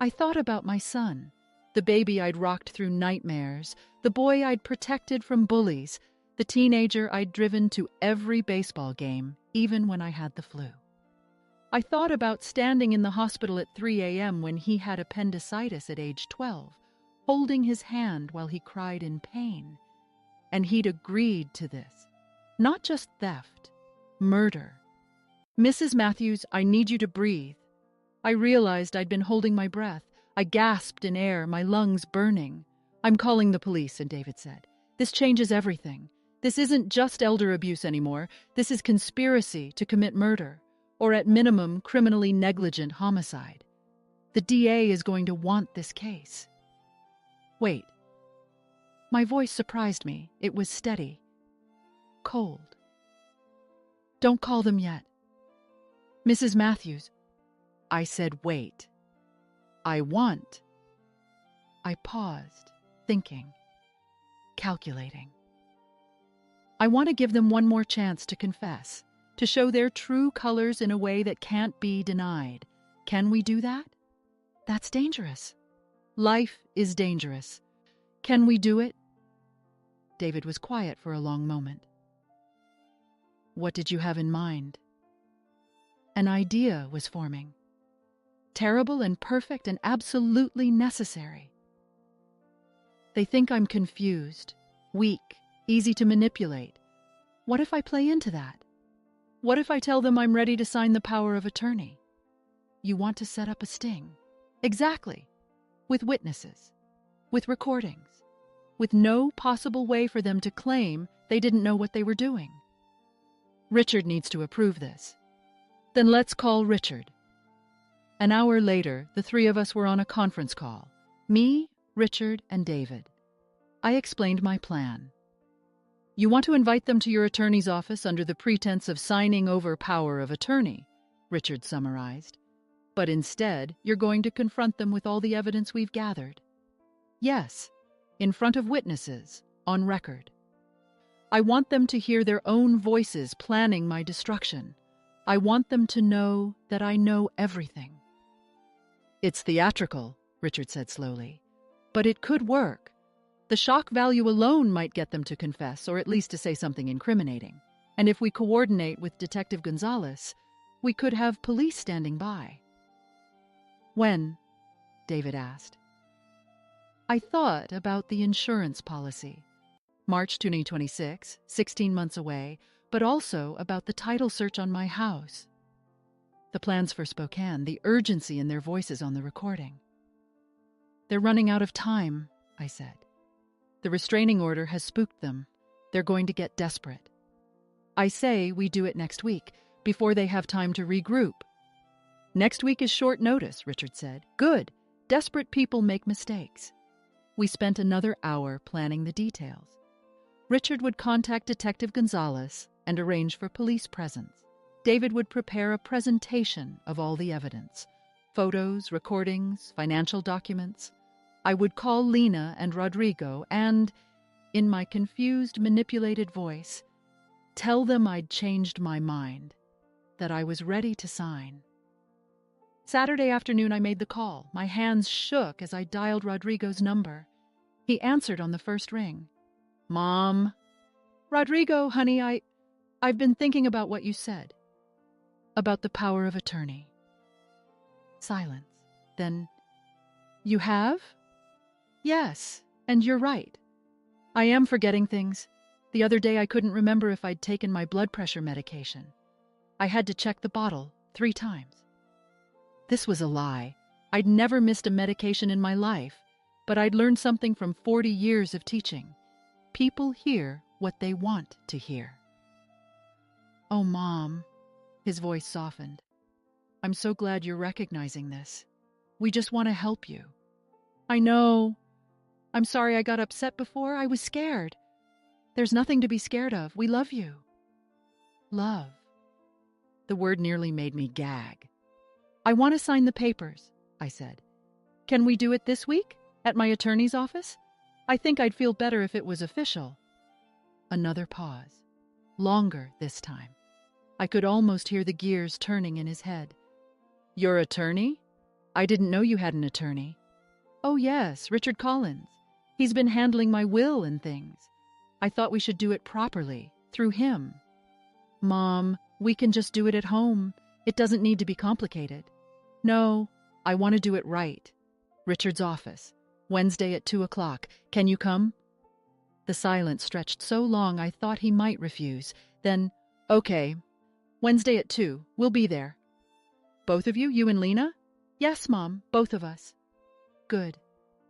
I thought about my son, the baby I'd rocked through nightmares, the boy I'd protected from bullies, the teenager I'd driven to every baseball game, even when I had the flu. I thought about standing in the hospital at 3 a.m. when he had appendicitis at age 12, holding his hand while he cried in pain. And he'd agreed to this. Not just theft, murder. Mrs. Matthews, I need you to breathe. I realized I'd been holding my breath. I gasped in air, my lungs burning. I'm calling the police, and David said. This changes everything. This isn't just elder abuse anymore. This is conspiracy to commit murder, or at minimum, criminally negligent homicide. The DA is going to want this case. Wait. My voice surprised me. It was steady. Cold. Don't call them yet. Mrs. Matthews. I said wait. I want. I paused, thinking, calculating. I want to give them one more chance to confess, to show their true colors in a way that can't be denied. Can we do that? That's dangerous. Life is dangerous. Can we do it? David was quiet for a long moment. What did you have in mind? An idea was forming. Terrible and perfect and absolutely necessary. They think I'm confused, weak, easy to manipulate. What if I play into that? What if I tell them I'm ready to sign the power of attorney? You want to set up a sting. Exactly. With witnesses. With recordings. With no possible way for them to claim they didn't know what they were doing. Richard needs to approve this. Then let's call Richard. An hour later, the three of us were on a conference call. Me, Richard, and David. I explained my plan. You want to invite them to your attorney's office under the pretense of signing over power of attorney, Richard summarized. But instead, you're going to confront them with all the evidence we've gathered. Yes, in front of witnesses, on record. I want them to hear their own voices planning my destruction. I want them to know that I know everything. It's theatrical, Richard said slowly, but it could work. The shock value alone might get them to confess, or at least to say something incriminating. And if we coordinate with Detective Gonzalez, we could have police standing by. When? David asked. I thought about the insurance policy. March 2026, 16 months away, but also about the title search on my house. The plans for Spokane, the urgency in their voices on the recording. They're running out of time, I said. The restraining order has spooked them. They're going to get desperate. I say we do it next week, before they have time to regroup. Next week is short notice, Richard said. Good. Desperate people make mistakes. We spent another hour planning the details. Richard would contact Detective Gonzalez and arrange for police presence. David would prepare a presentation of all the evidence. Photos, recordings, financial documents. I would call Lena and Rodrigo and, in my confused, manipulated voice, tell them I'd changed my mind, that I was ready to sign. Saturday afternoon I made the call. My hands shook as I dialed Rodrigo's number. He answered on the first ring. Mom. Rodrigo, honey, I've been thinking about what you said. About the power of attorney. Silence. Then, you have? Yes, and you're right. I am forgetting things. The other day I couldn't remember if I'd taken my blood pressure medication. I had to check the bottle 3 times. This was a lie. I'd never missed a medication in my life, but I'd learned something from 40 years of teaching. People hear what they want to hear. Oh, Mom, his voice softened. I'm so glad you're recognizing this. We just want to help you. I know. I'm sorry I got upset before. I was scared. There's nothing to be scared of. We love you. Love. The word nearly made me gag. I want to sign the papers, I said. Can we do it this week? At my attorney's office? I think I'd feel better if it was official. Another pause. Longer this time. I could almost hear the gears turning in his head. Your attorney? I didn't know you had an attorney. Oh yes, Richard Collins. He's been handling my will and things. I thought we should do it properly, through him. Mom, we can just do it at home. It doesn't need to be complicated. No, I want to do it right. Richard's office, Wednesday at 2 o'clock. Can you come? The silence stretched so long I thought he might refuse. Then, okay, Wednesday at 2. We'll be there. Both of you, you and Lena? Yes, Mom, both of us. Good.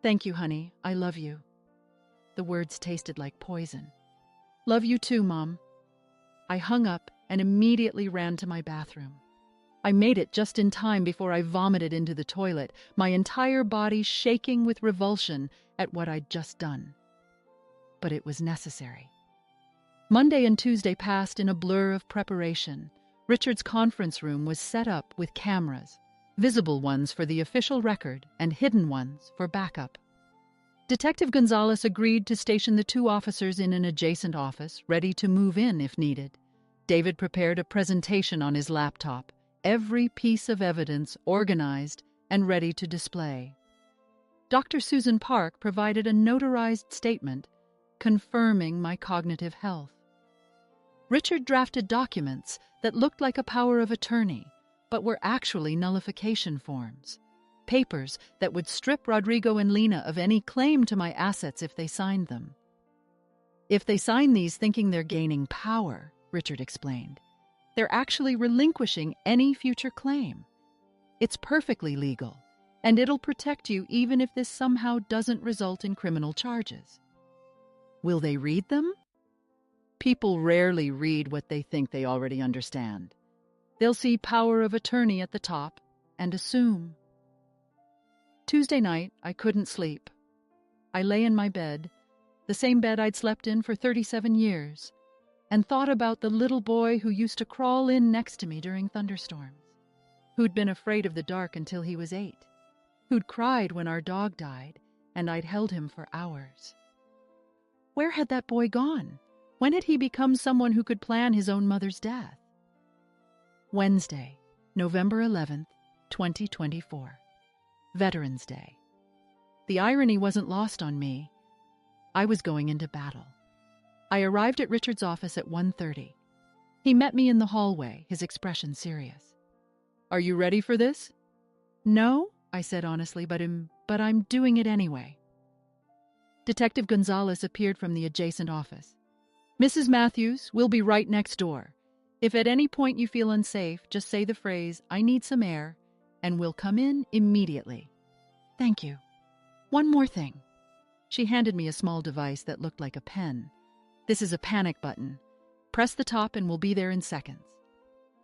Thank you, honey. I love you. The words tasted like poison. Love you too, Mom. I hung up and immediately ran to my bathroom. I made it just in time before I vomited into the toilet, my entire body shaking with revulsion at what I'd just done. But it was necessary. Monday and Tuesday passed in a blur of preparation. Richard's conference room was set up with cameras, visible ones for the official record and hidden ones for backup. Detective Gonzalez agreed to station the 2 officers in an adjacent office, ready to move in if needed. David prepared a presentation on his laptop, every piece of evidence organized and ready to display. Dr. Susan Park provided a notarized statement confirming my cognitive health. Richard drafted documents that looked like a power of attorney, but were actually nullification forms. Papers that would strip Rodrigo and Lena of any claim to my assets if they signed them. If they sign these thinking they're gaining power, Richard explained, they're actually relinquishing any future claim. It's perfectly legal, and it'll protect you even if this somehow doesn't result in criminal charges. Will they read them? People rarely read what they think they already understand. They'll see power of attorney at the top and assume. Tuesday night, I couldn't sleep. I lay in my bed, the same bed I'd slept in for 37 years, and thought about the little boy who used to crawl in next to me during thunderstorms, who'd been afraid of the dark until he was 8, who'd cried when our dog died, and I'd held him for hours. Where had that boy gone? When had he become someone who could plan his own mother's death? Wednesday, November 11th, 2024. Veterans Day. The irony wasn't lost on me. I was going into battle. I arrived at Richard's office at 1:30. He met me in the hallway, his expression serious. "Are you ready for this?" "No," I said honestly, but I'm doing it anyway. Detective Gonzalez appeared from the adjacent office. "Mrs. Matthews, we'll be right next door. If at any point you feel unsafe, just say the phrase, 'I need some air,' and we'll come in immediately." "Thank you. One more thing." She handed me a small device that looked like a pen. "This is a panic button. Press the top and we'll be there in seconds."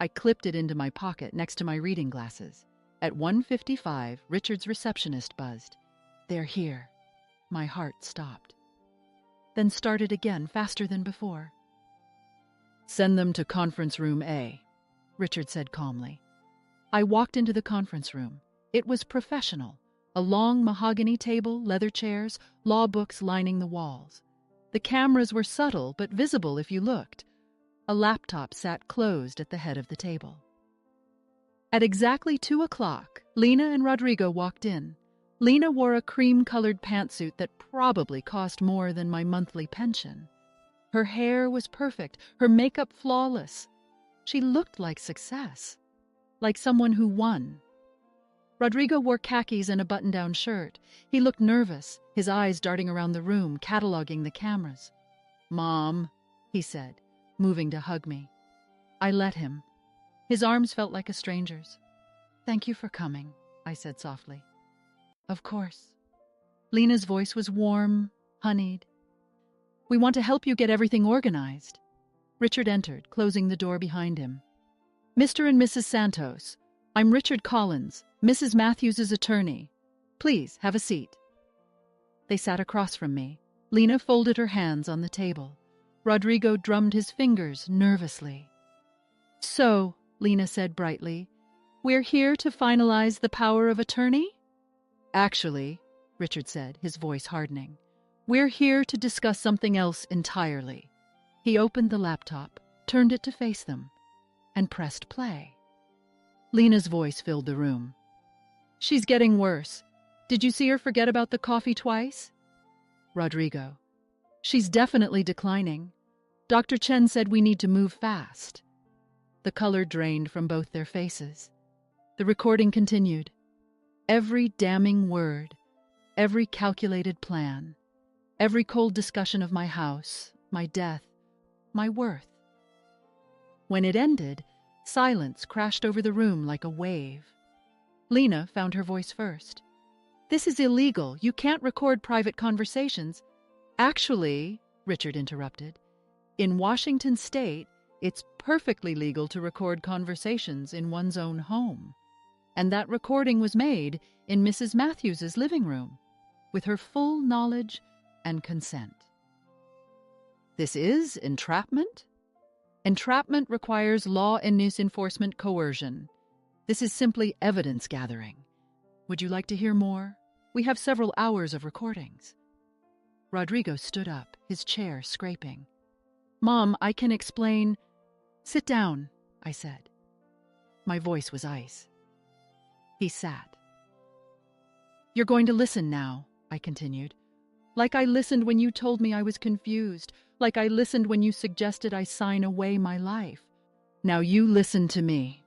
I clipped it into my pocket next to my reading glasses. At 1:55, Richard's receptionist buzzed. "They're here." My heart stopped. Then started again, faster than before. "Send them to conference room A," Richard said calmly. I walked into the conference room. It was professional. A long mahogany table, leather chairs, law books lining the walls. The cameras were subtle but visible if you looked. A laptop sat closed at the head of the table. At exactly 2 o'clock, Lena and Rodrigo walked in. Lena wore a cream-colored pantsuit that probably cost more than my monthly pension. Her hair was perfect, her makeup flawless. She looked like success, like someone who won. Rodrigo wore khakis and a button-down shirt. He looked nervous, his eyes darting around the room, cataloging the cameras. "Mom," he said, moving to hug me. I let him. His arms felt like a stranger's. "Thank you for coming," I said softly. "Of course." Lena's voice was warm, honeyed. "We want to help you get everything organized." Richard entered, closing the door behind him. "Mr. and Mrs. Santos, I'm Richard Collins, Mrs. Matthews' attorney. Please, have a seat." They sat across from me. Lena folded her hands on the table. Rodrigo drummed his fingers nervously. "So," Lena said brightly, "we're here to finalize the power of attorney?" "Actually," Richard said, his voice hardening, "we're here to discuss something else entirely." He opened the laptop, turned it to face them, and pressed play. Lena's voice filled the room. "She's getting worse. Did you see her forget about the coffee twice?" Rodrigo: "She's definitely declining. Dr. Chen said we need to move fast." The color drained from both their faces. The recording continued. Every damning word, every calculated plan, every cold discussion of my house, my death, my worth. When it ended, silence crashed over the room like a wave. Lena found her voice first. "This is illegal. You can't record private conversations." "Actually," Richard interrupted, "in Washington state, it's perfectly legal to record conversations in one's own home. And that recording was made in Mrs. Matthews' living room, with her full knowledge and consent." "This is entrapment?" "Entrapment requires law and news enforcement coercion. This is simply evidence gathering. Would you like to hear more? We have several hours of recordings." Rodrigo stood up, his chair scraping. "Mom, I can explain." "Sit down," I said. My voice was ice. He sat. "You're going to listen now," I continued. Like I listened when you told me I was confused, like I listened when you suggested I sign away my life. Now you listen to me."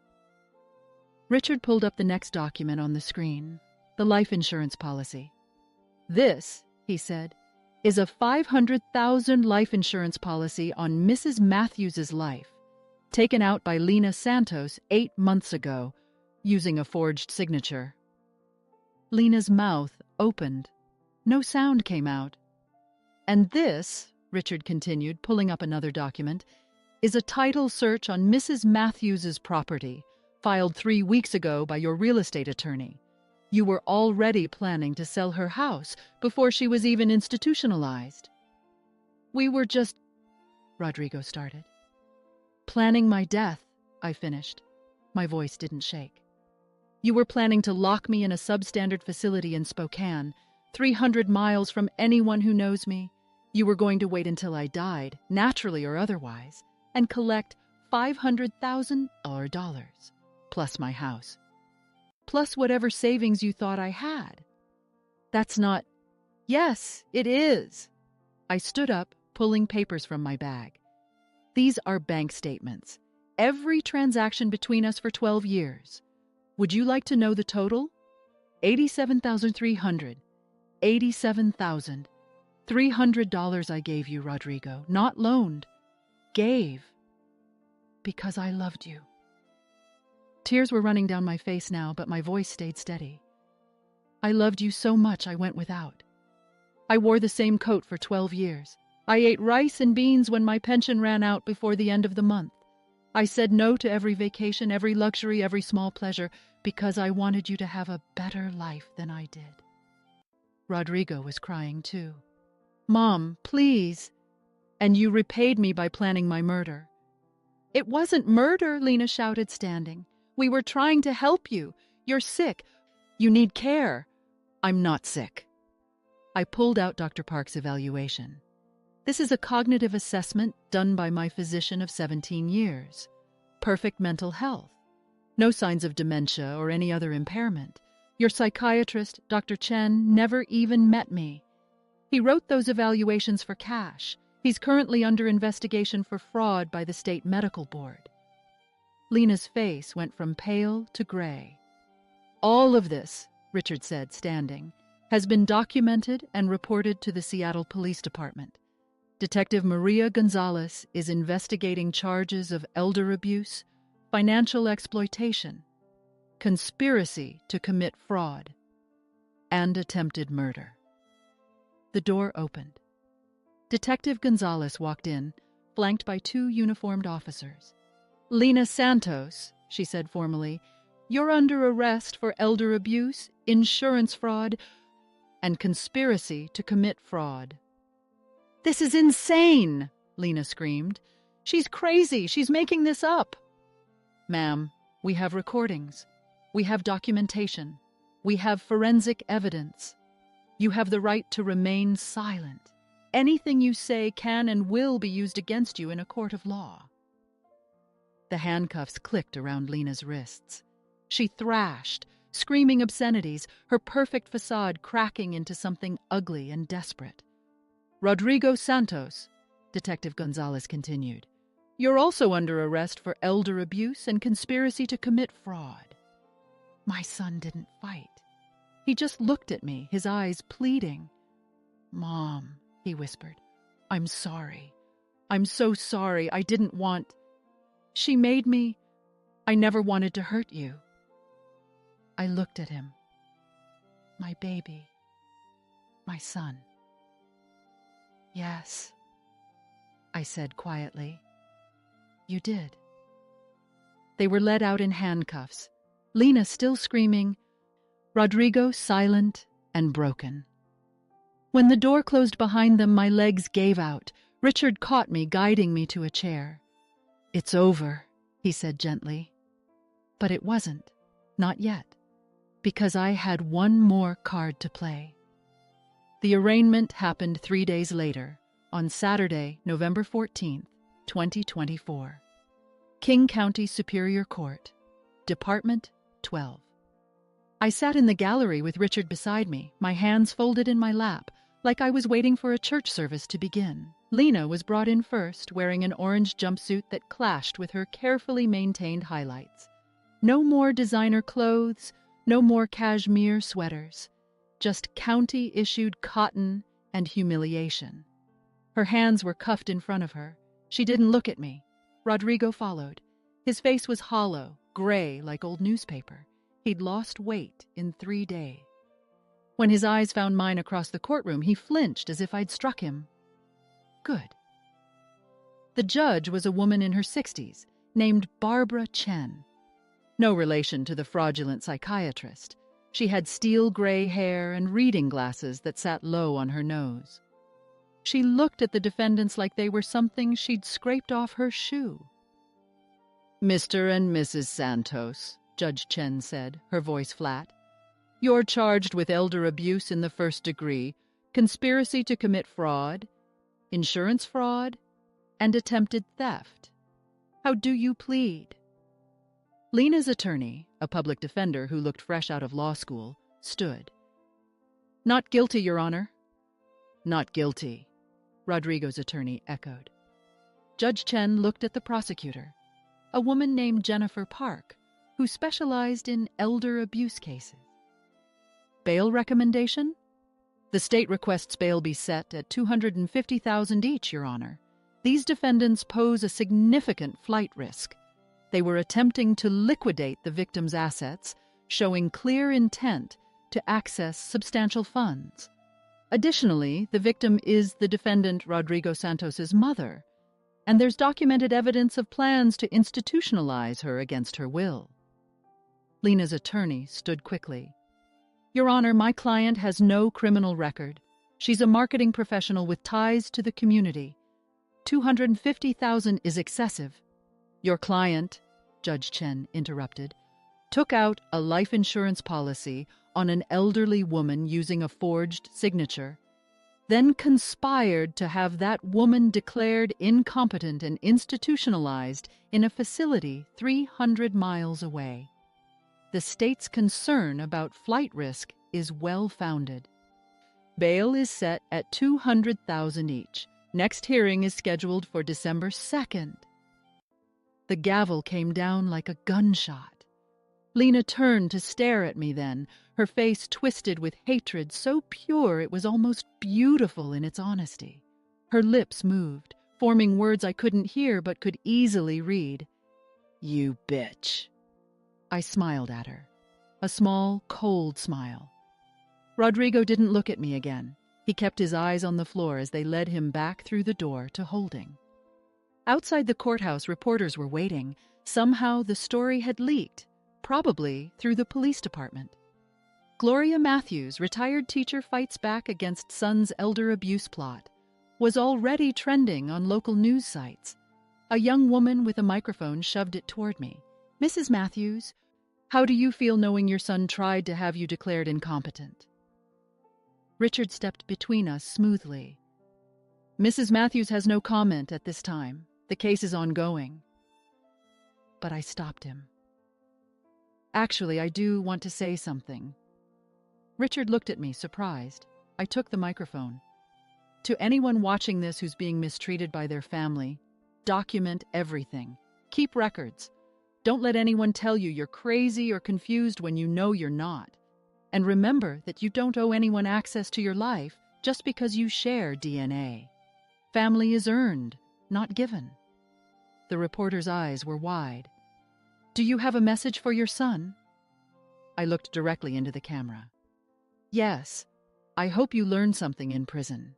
Richard pulled up the next document on the screen, the life insurance policy. "This," he said, "is a $500,000 life insurance policy on Mrs. Matthews's life, taken out by Lena Santos 8 months ago, using a forged signature." Lena's mouth opened. No sound came out. "And this," Richard continued, pulling up another document, "is a title search on Mrs. Matthews's property, filed 3 weeks ago by your real estate attorney. You were already planning to sell her house before she was even institutionalized." "We were just," Rodrigo started. "Planning my death," I finished. My voice didn't shake. "You were planning to lock me in a substandard facility in Spokane, 300 miles from anyone who knows me. You were going to wait until I died, naturally or otherwise, and collect $500,000 plus my house, plus whatever savings you thought I had. That's not—" "Yes, it is." I stood up, pulling papers from my bag. "These are bank statements. Every transaction between us for 12 years. Would you like to know the total? $87,300. $87,300 I gave you, Rodrigo. Not loaned. Gave. Because I loved you." Tears were running down my face now, but my voice stayed steady. "I loved you so much I went without. I wore the same coat for 12 years. I ate rice and beans when my pension ran out before the end of the month. I said no to every vacation, every luxury, every small pleasure, because I wanted you to have a better life than I did." Rodrigo was crying too. "Mom, please." "And you repaid me by planning my murder." "It wasn't murder," Lena shouted, standing. "We were trying to help you. You're sick. You need care." "I'm not sick." I pulled out Dr. Park's evaluation. "This is a cognitive assessment done by my physician of 17 years. Perfect mental health. No signs of dementia or any other impairment. Your psychiatrist, Dr. Chen, never even met me. He wrote those evaluations for cash. He's currently under investigation for fraud by the State Medical Board." Lena's face went from pale to gray. "All of this," Richard said, standing, "has been documented and reported to the Seattle Police Department. Detective Maria Gonzalez is investigating charges of elder abuse, financial exploitation, conspiracy to commit fraud, and attempted murder." The door opened. Detective Gonzalez walked in, flanked by 2 uniformed officers. "Lena Santos," she said formally, "you're under arrest for elder abuse, insurance fraud, and conspiracy to commit fraud." "This is insane!" Lena screamed. "She's crazy! She's making this up!" "Ma'am, we have recordings. We have documentation. We have forensic evidence. You have the right to remain silent. Anything you say can and will be used against you in a court of law." The handcuffs clicked around Lena's wrists. She thrashed, screaming obscenities, her perfect facade cracking into something ugly and desperate. "Rodrigo Santos," Detective Gonzalez continued, "you're also under arrest for elder abuse and conspiracy to commit fraud." My son didn't fight. He just looked at me, his eyes pleading. "Mom," he whispered, "I'm sorry. I'm so sorry. I didn't want... She made me... I never wanted to hurt you." I looked at him. My baby. My son. "Yes," I said quietly. "You did." They were led out in handcuffs, Lena still screaming, Rodrigo silent and broken. When the door closed behind them, my legs gave out. Richard caught me, guiding me to a chair. "It's over," he said gently. But it wasn't. Not yet. Because I had one more card to play. The arraignment happened 3 days later, on Saturday, November 14th, 2024. King County Superior Court, Department 12. I sat in the gallery with Richard beside me, my hands folded in my lap, Like I was waiting for a church service to begin. Lena was brought in first, wearing an orange jumpsuit that clashed with her carefully maintained highlights. No more designer clothes, no more cashmere sweaters, just county-issued cotton and humiliation. Her hands were cuffed in front of her. She didn't look at me. Rodrigo followed. His face was hollow, gray like old newspaper. He'd lost weight in 3 days. When his eyes found mine across the courtroom, he flinched as if I'd struck him. Good. The judge was a woman in her 60s, named Barbara Chen. No relation to the fraudulent psychiatrist. She had steel gray hair and reading glasses that sat low on her nose. She looked at the defendants like they were something she'd scraped off her shoe. "Mr. and Mrs. Santos," Judge Chen said, her voice flat. "You're charged with elder abuse in the 1st degree, conspiracy to commit fraud, insurance fraud, and attempted theft. How do you plead?" Lena's attorney, a public defender who looked fresh out of law school, stood. "Not guilty, Your Honor." "Not guilty," Rodrigo's attorney echoed. Judge Chen looked at the prosecutor, a woman named Jennifer Park, who specialized in elder abuse cases. "Bail recommendation? The state requests bail be set at $250,000 each, Your Honor. These defendants pose a significant flight risk. They were attempting to liquidate the victim's assets, showing clear intent to access substantial funds. Additionally, the victim is the defendant Rodrigo Santos's mother, and there's documented evidence of plans to institutionalize her against her will." Lena's attorney stood quickly. "Your Honor, my client has no criminal record. She's a marketing professional with ties to the community. $250,000 is excessive. Your client," Judge Chen interrupted, "took out a life insurance policy on an elderly woman using a forged signature, then conspired to have that woman declared incompetent and institutionalized in a facility 300 miles away. The state's concern about flight risk is well-founded. Bail is set at $200,000 each. Next hearing is scheduled for December 2nd. The gavel came down like a gunshot. Lena turned to stare at me then, her face twisted with hatred so pure it was almost beautiful in its honesty. Her lips moved, forming words I couldn't hear but could easily read. "You bitch." I smiled at her, a small, cold smile. Rodrigo didn't look at me again. He kept his eyes on the floor as they led him back through the door to holding. Outside the courthouse, reporters were waiting. Somehow the story had leaked, probably through the police department. Gloria Matthews, retired teacher, fights back against son's elder abuse plot, was already trending on local news sites. A young woman with a microphone shoved it toward me. "Mrs. Matthews, how do you feel knowing your son tried to have you declared incompetent?" Richard stepped between us smoothly. "Mrs. Matthews has no comment at this time. The case is ongoing." But I stopped him. "Actually, I do want to say something." Richard looked at me, surprised. I took the microphone. "To anyone watching this who's being mistreated by their family, document everything. Keep records. Don't let anyone tell you you're crazy or confused when you know you're not. And remember that you don't owe anyone access to your life just because you share DNA. Family is earned, not given." The reporter's eyes were wide. "Do you have a message for your son?" I looked directly into the camera. "Yes, I hope you learn something in prison.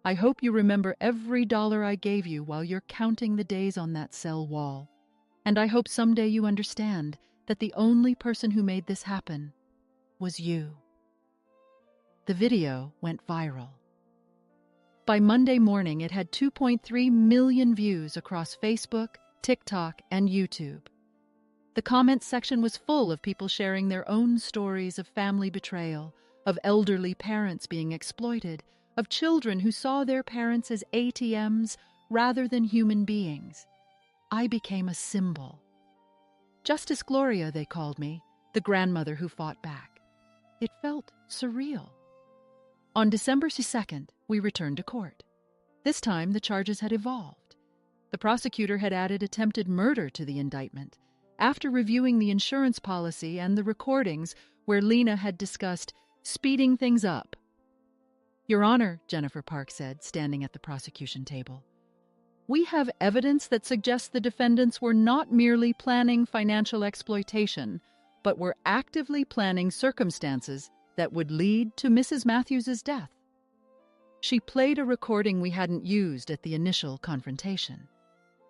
I hope you remember every dollar I gave you while you're counting the days on that cell wall. And I hope someday you understand that the only person who made this happen was you." The video went viral. By Monday morning, it had 2.3 million views across Facebook, TikTok, and YouTube. The comments section was full of people sharing their own stories of family betrayal, of elderly parents being exploited, of children who saw their parents as ATMs rather than human beings. I became a symbol. Justice Gloria, they called me, the grandmother who fought back. It felt surreal. On December 2nd, we returned to court. This time, the charges had evolved. The prosecutor had added attempted murder to the indictment after reviewing the insurance policy and the recordings where Lena had discussed speeding things up. "Your Honor," Jennifer Park said, standing at the prosecution table, "we have evidence that suggests the defendants were not merely planning financial exploitation, but were actively planning circumstances that would lead to Mrs. Matthews's death." She played a recording we hadn't used at the initial confrontation.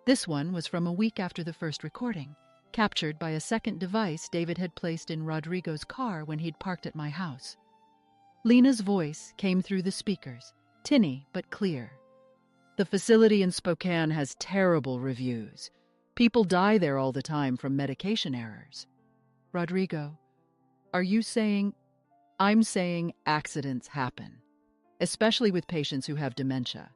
This one was from a week after the first recording, captured by a second device David had placed in Rodrigo's car when he'd parked at my house. Lena's voice came through the speakers, tinny but clear. "The facility in Spokane has terrible reviews. People die there all the time from medication errors." "Rodrigo, are you saying—" "I'm saying accidents happen, especially with patients who have dementia.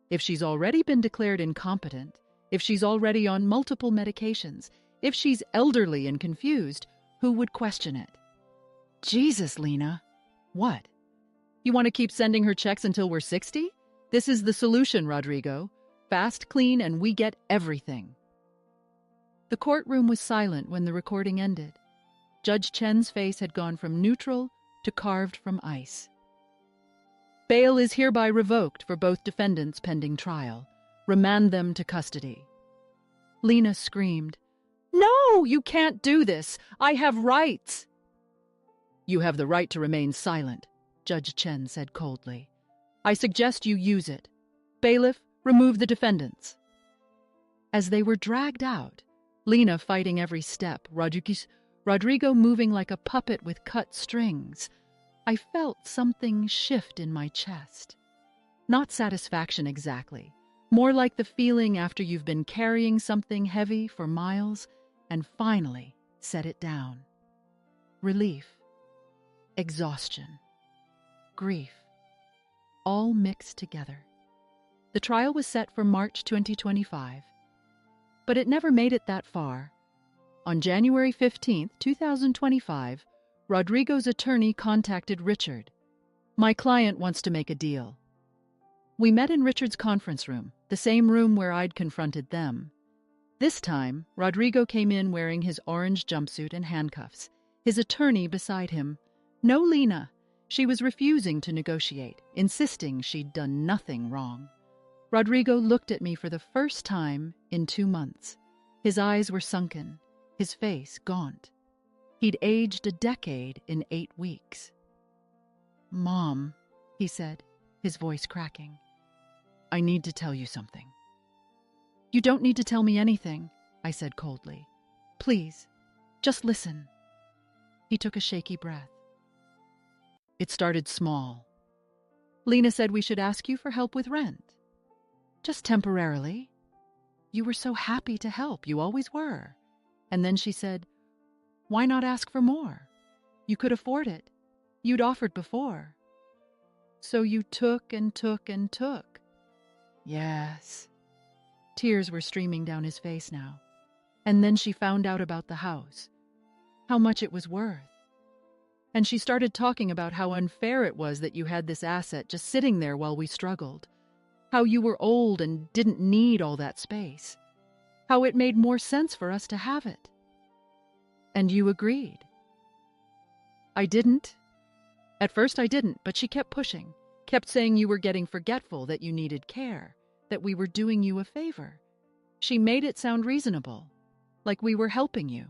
If she's already been declared incompetent, if she's already on multiple medications, if she's elderly and confused, who would question it?" "Jesus, Lena." "What? You want to keep sending her checks until we're 60? This is the solution, Rodrigo. Fast, clean, and we get everything." The courtroom was silent when the recording ended. Judge Chen's face had gone from neutral to carved from ice. "Bail is hereby revoked for both defendants pending trial. Remand them to custody." Lena screamed, "No, you can't do this. I have rights." "You have the right to remain silent," Judge Chen said coldly. "I suggest you use it. Bailiff, remove the defendants." As they were dragged out, Lena fighting every step, Rodrigo moving like a puppet with cut strings, I felt something shift in my chest. Not satisfaction exactly, more like the feeling after you've been carrying something heavy for miles and finally set it down. Relief, exhaustion, grief, all mixed together. The trial was set for March 2025, but it never made it that far. On January 15, 2025, Rodrigo's attorney contacted Richard. "My client wants to make a deal." We met in Richard's conference room, the same room where I'd confronted them. This time, Rodrigo came in wearing his orange jumpsuit and handcuffs, his attorney beside him. No Lena. She was refusing to negotiate, insisting she'd done nothing wrong. Rodrigo looked at me for the first time in 2 months. His eyes were sunken, his face gaunt. He'd aged a decade in 8 weeks. "Mom," he said, his voice cracking, "I need to tell you something." "You don't need to tell me anything," I said coldly. "Please, just listen." He took a shaky breath. "It started small. Lena said we should ask you for help with rent. Just temporarily. You were so happy to help, you always were. And then she said, 'Why not ask for more? You could afford it. You'd offered before.' So you took and took and took." "Yes." Tears were streaming down his face now. "And then she found out about the house, how much it was worth. And she started talking about how unfair it was that you had this asset just sitting there while we struggled. How you were old and didn't need all that space. How it made more sense for us to have it. And you agreed." "I didn't. At first I didn't, but she kept pushing, kept saying you were getting forgetful, that you needed care, that we were doing you a favor. She made it sound reasonable, like we were helping you.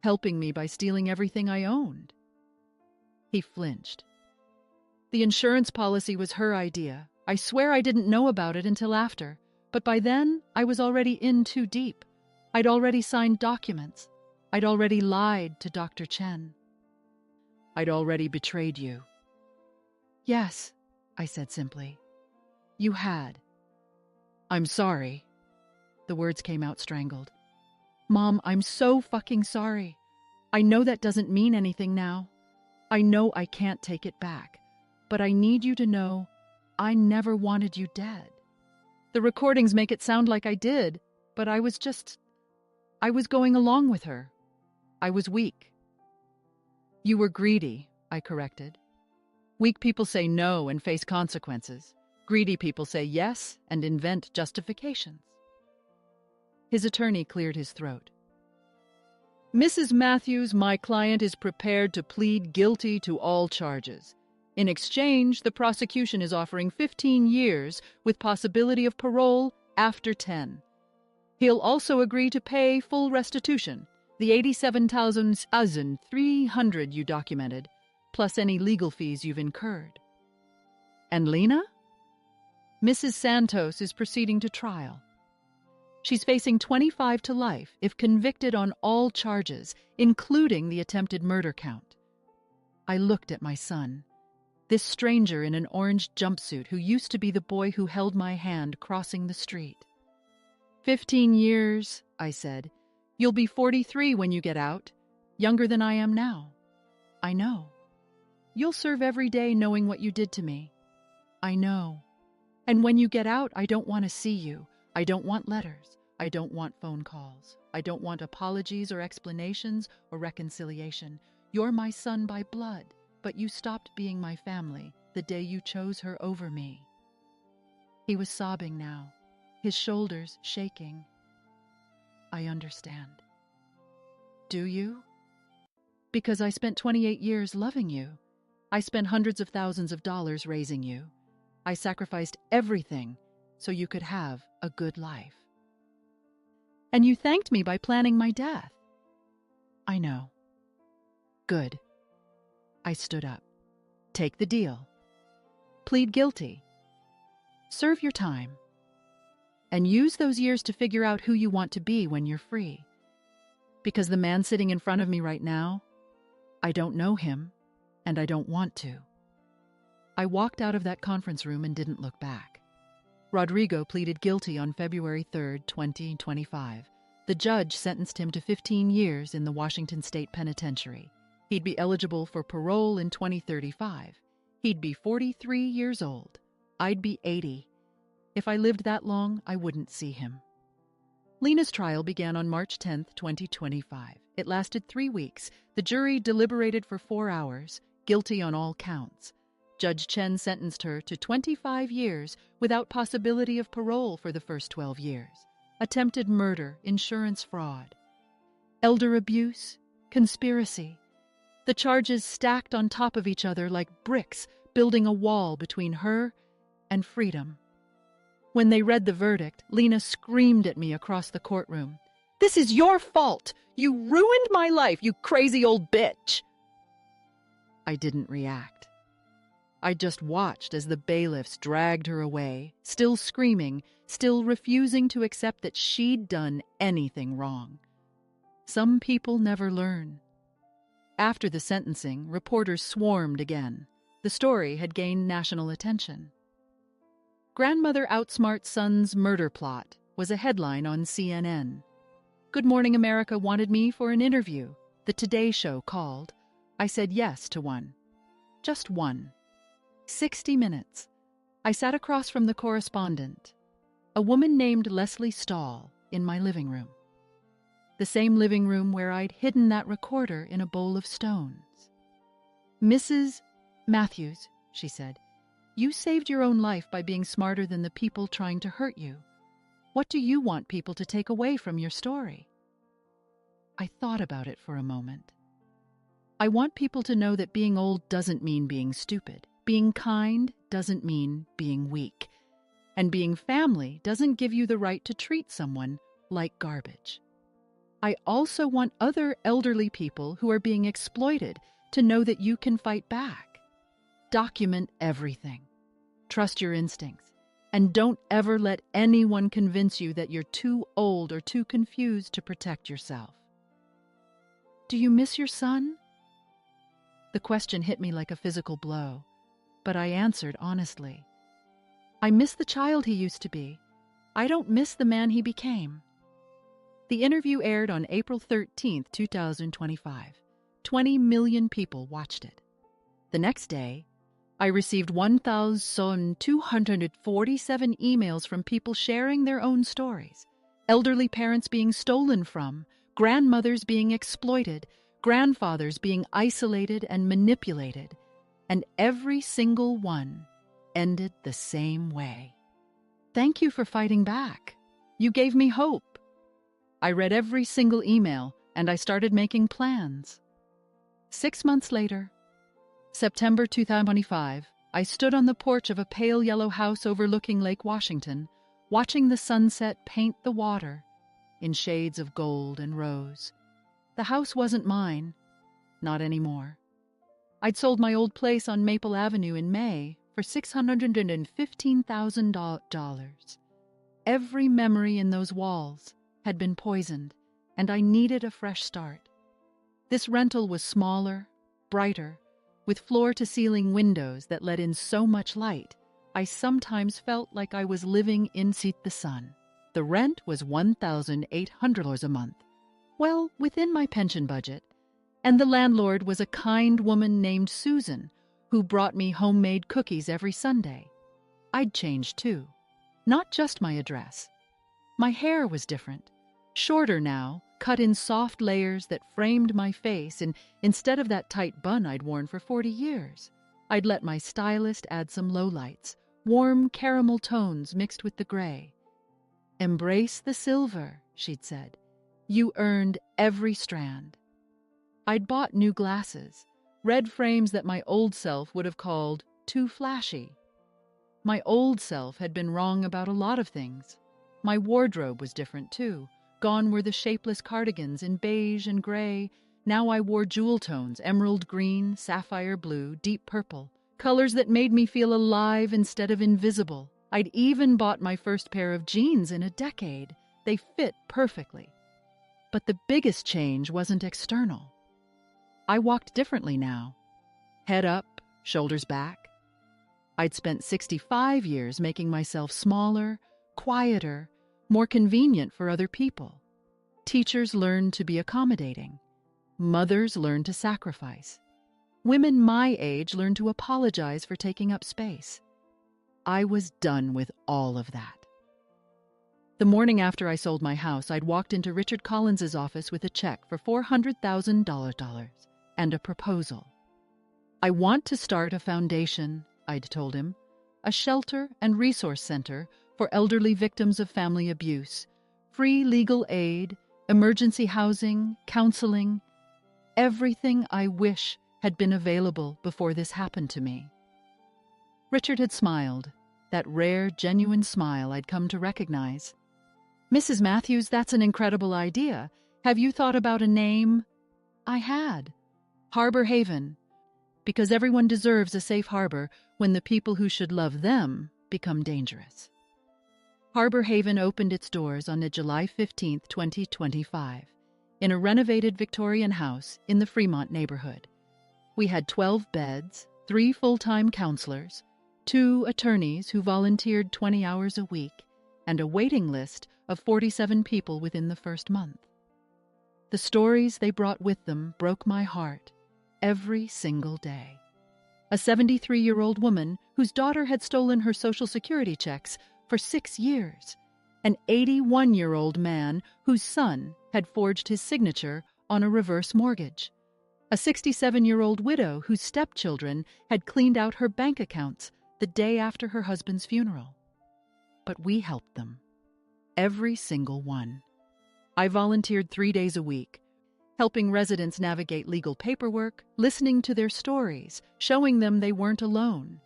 Helping me by stealing everything I owned." He flinched. "The insurance policy was her idea. I swear I didn't know about it until after, but by then I was already in too deep. I'd already signed documents. I'd already lied to Dr. Chen. I'd already betrayed you." "Yes," I said simply. "You had." "I'm sorry." The words came out strangled. "Mom, I'm so fucking sorry. I know that doesn't mean anything now. I know I can't take it back. But I need you to know I never wanted you dead. The recordings make it sound like I did, but I was going along with her. I was weak." "You were greedy," I corrected. Weak people say no and face consequences. Greedy people say yes and invent justifications. His attorney cleared his throat. Mrs. Matthews, my client is prepared to plead guilty to all charges. In exchange, the prosecution is offering 15 years with possibility of parole after 10. He'll also agree to pay full restitution, the $87,300 you documented, plus any legal fees you've incurred. And Lena? Mrs. Santos is proceeding to trial. She's facing 25 to life if convicted on all charges, including the attempted murder count. I looked at my son, this stranger in an orange jumpsuit who used to be the boy who held my hand crossing the street. 15 years, I said. You'll be 43 when you get out, younger than I am now. I know. You'll serve every day knowing what you did to me. I know. And when you get out, I don't want to see you. I don't want letters. I don't want phone calls. I don't want apologies or explanations or reconciliation. You're my son by blood, but you stopped being my family the day you chose her over me. He was sobbing now, his shoulders shaking. I understand. Do you? Because I spent 28 years loving you. I spent hundreds of thousands of dollars raising you. I sacrificed everything so you could have a good life. And you thanked me by planning my death. I know. Good. I stood up. Take the deal. Plead guilty. Serve your time. And use those years to figure out who you want to be when you're free. Because the man sitting in front of me right now, I don't know him, and I don't want to. I walked out of that conference room and didn't look back. Rodrigo pleaded guilty on February 3, 2025. The judge sentenced him to 15 years in the Washington State Penitentiary. He'd be eligible for parole in 2035. He'd be 43 years old. I'd be 80. If I lived that long, I wouldn't see him. Lena's trial began on March 10, 2025. It lasted 3 weeks. The jury deliberated for 4 hours, guilty on all counts. Judge Chen sentenced her to 25 years without possibility of parole for the first 12 years. Attempted murder, insurance fraud, elder abuse, conspiracy. The charges stacked on top of each other like bricks, building a wall between her and freedom. When they read the verdict, Lena screamed at me across the courtroom. "This is your fault! You ruined my life, you crazy old bitch!" I didn't react. I just watched as the bailiffs dragged her away, still screaming, still refusing to accept that she'd done anything wrong. Some people never learn. After the sentencing, reporters swarmed again. The story had gained national attention. "Grandmother outsmarts son's murder plot" was a headline on CNN. Good Morning America wanted me for an interview. The Today Show called. I said yes to one. Just one. 60 minutes. I sat across from the correspondent, a woman named Leslie Stahl, in my living room. The same living room where I'd hidden that recorder in a bowl of stones. "Mrs. Matthews," she said, "you saved your own life by being smarter than the people trying to hurt you. What do you want people to take away from your story?" I thought about it for a moment. I want people to know that being old doesn't mean being stupid. Being kind doesn't mean being weak. And being family doesn't give you the right to treat someone like garbage. I also want other elderly people who are being exploited to know that you can fight back. Document everything. Trust your instincts. And don't ever let anyone convince you that you're too old or too confused to protect yourself. Do you miss your son? The question hit me like a physical blow, but I answered honestly. I miss the child he used to be. I don't miss the man he became. The interview aired on April 13, 2025. 20 million people watched it. The next day, I received 1,247 emails from people sharing their own stories. Elderly parents being stolen from, grandmothers being exploited, grandfathers being isolated and manipulated, and every single one ended the same way. Thank you for fighting back. You gave me hope. I read every single email, and I started making plans. 6 months later, September 2025, I stood on the porch of a pale yellow house overlooking Lake Washington, watching the sunset paint the water in shades of gold and rose. The house wasn't mine, not anymore. I'd sold my old place on Maple Avenue in May for $615,000. Every memory in those walls had been poisoned, and I needed a fresh start. This rental was smaller, brighter, with floor-to-ceiling windows that let in so much light, I sometimes felt like I was living inside the sun. The rent was $1,800 a month, well within my pension budget, and the landlord was a kind woman named Susan, who brought me homemade cookies every Sunday. I'd changed too, not just my address. My hair was different, shorter now, cut in soft layers that framed my face, and instead of that tight bun I'd worn for 40 years, I'd let my stylist add some lowlights, warm caramel tones mixed with the gray. "Embrace the silver," she'd said. "You earned every strand." I'd bought new glasses, red frames that my old self would have called too flashy. My old self had been wrong about a lot of things. My wardrobe was different too. Gone were the shapeless cardigans in beige and gray. Now I wore jewel tones, emerald green, sapphire blue, deep purple, colors that made me feel alive instead of invisible. I'd even bought my first pair of jeans in a decade. They fit perfectly. But the biggest change wasn't external. I walked differently now. Head up, shoulders back. I'd spent 65 years making myself smaller, quieter, more convenient for other people. Teachers learned to be accommodating. Mothers learned to sacrifice. Women my age learned to apologize for taking up space. I was done with all of that. The morning after I sold my house, I'd walked into Richard Collins's office with a check for $400,000 and a proposal. "I want to start a foundation," I'd told him, "a shelter and resource center for elderly victims of family abuse, free legal aid, emergency housing, counseling, everything I wish had been available before this happened to me." Richard had smiled, that rare, genuine smile I'd come to recognize. "Mrs. Matthews, that's an incredible idea. Have you thought about a name?" I had. Harbor Haven, because everyone deserves a safe harbor when the people who should love them become dangerous. Harbor Haven opened its doors on July 15, 2025, in a renovated Victorian house in the Fremont neighborhood. We had 12 beds, 3 full-time counselors, 2 attorneys who volunteered 20 hours a week, and a waiting list of 47 people within the first month. The stories they brought with them broke my heart every single day. A 73-year-old woman whose daughter had stolen her Social Security checks for 6 years. An 81-year-old man whose son had forged his signature on a reverse mortgage. A 67-year-old widow whose stepchildren had cleaned out her bank accounts the day after her husband's funeral. But we helped them. Every single one. I volunteered 3 days a week, helping residents navigate legal paperwork, listening to their stories, showing them they weren't alone.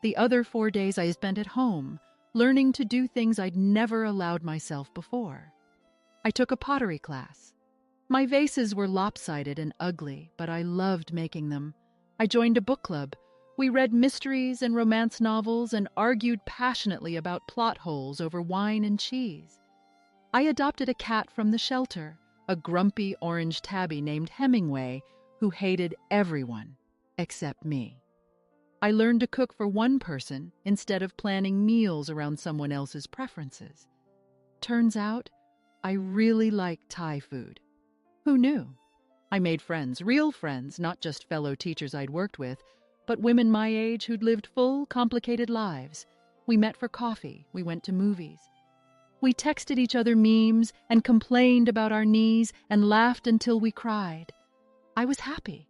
The other 4 days I spent at home, learning to do things I'd never allowed myself before. I took a pottery class. My vases were lopsided and ugly, but I loved making them. I joined a book club. We read mysteries and romance novels and argued passionately about plot holes over wine and cheese. I adopted a cat from the shelter, a grumpy orange tabby named Hemingway, who hated everyone except me. I learned to cook for one person instead of planning meals around someone else's preferences. Turns out, I really like Thai food. Who knew? I made friends, real friends, not just fellow teachers I'd worked with, but women my age who'd lived full, complicated lives. We met for coffee, we went to movies. We texted each other memes and complained about our knees and laughed until we cried. I was happy.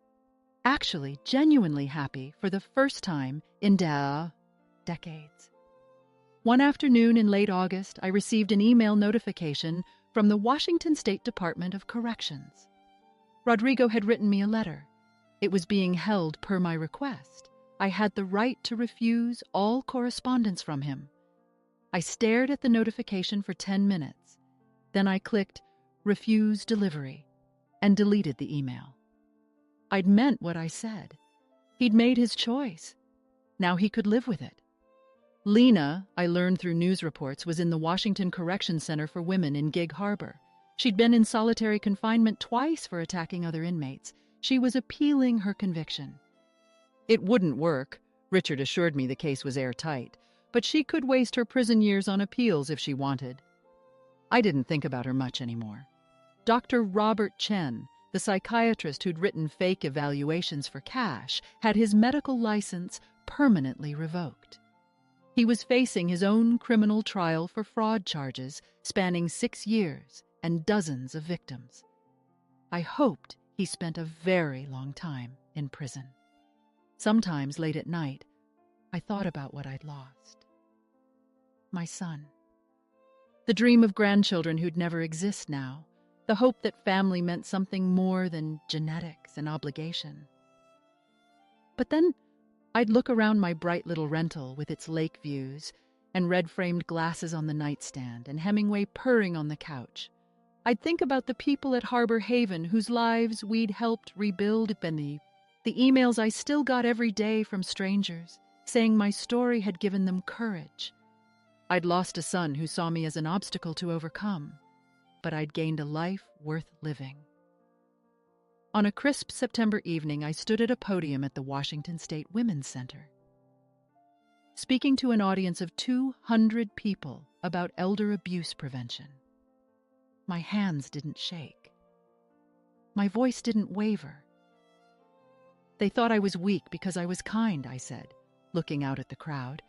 Actually, genuinely happy for the first time in decades. One afternoon in late August, I received an email notification from the Washington State Department of Corrections. Rodrigo had written me a letter. It was being held per my request. I had the right to refuse all correspondence from him. I stared at the notification for 10 minutes. Then I clicked Refuse Delivery and deleted the email. I'd meant what I said. He'd made his choice. Now he could live with it. Lena, I learned through news reports, was in the Washington Correction Center for Women in Gig Harbor. She'd been in solitary confinement twice for attacking other inmates. She was appealing her conviction. It wouldn't work. Richard assured me the case was airtight, but she could waste her prison years on appeals if she wanted. I didn't think about her much anymore. Dr. Robert Chen, the psychiatrist who'd written fake evaluations for cash, had his medical license permanently revoked. He was facing his own criminal trial for fraud charges spanning 6 years and dozens of victims. I hoped he spent a very long time in prison. Sometimes late at night, I thought about what I'd lost. My son. The dream of grandchildren who'd never exist now. The hope that family meant something more than genetics and obligation. But then I'd look around my bright little rental with its lake views and red-framed glasses on the nightstand and Hemingway purring on the couch. I'd think about the people at Harbor Haven whose lives we'd helped rebuild beneath. The emails I still got every day from strangers, saying my story had given them courage. I'd lost a son who saw me as an obstacle to overcome, but I'd gained a life worth living. On a crisp September evening, I stood at a podium at the Washington State Women's Center, speaking to an audience of 200 people about elder abuse prevention. My hands didn't shake. My voice didn't waver. They thought I was weak because I was kind, I said, looking out at the crowd.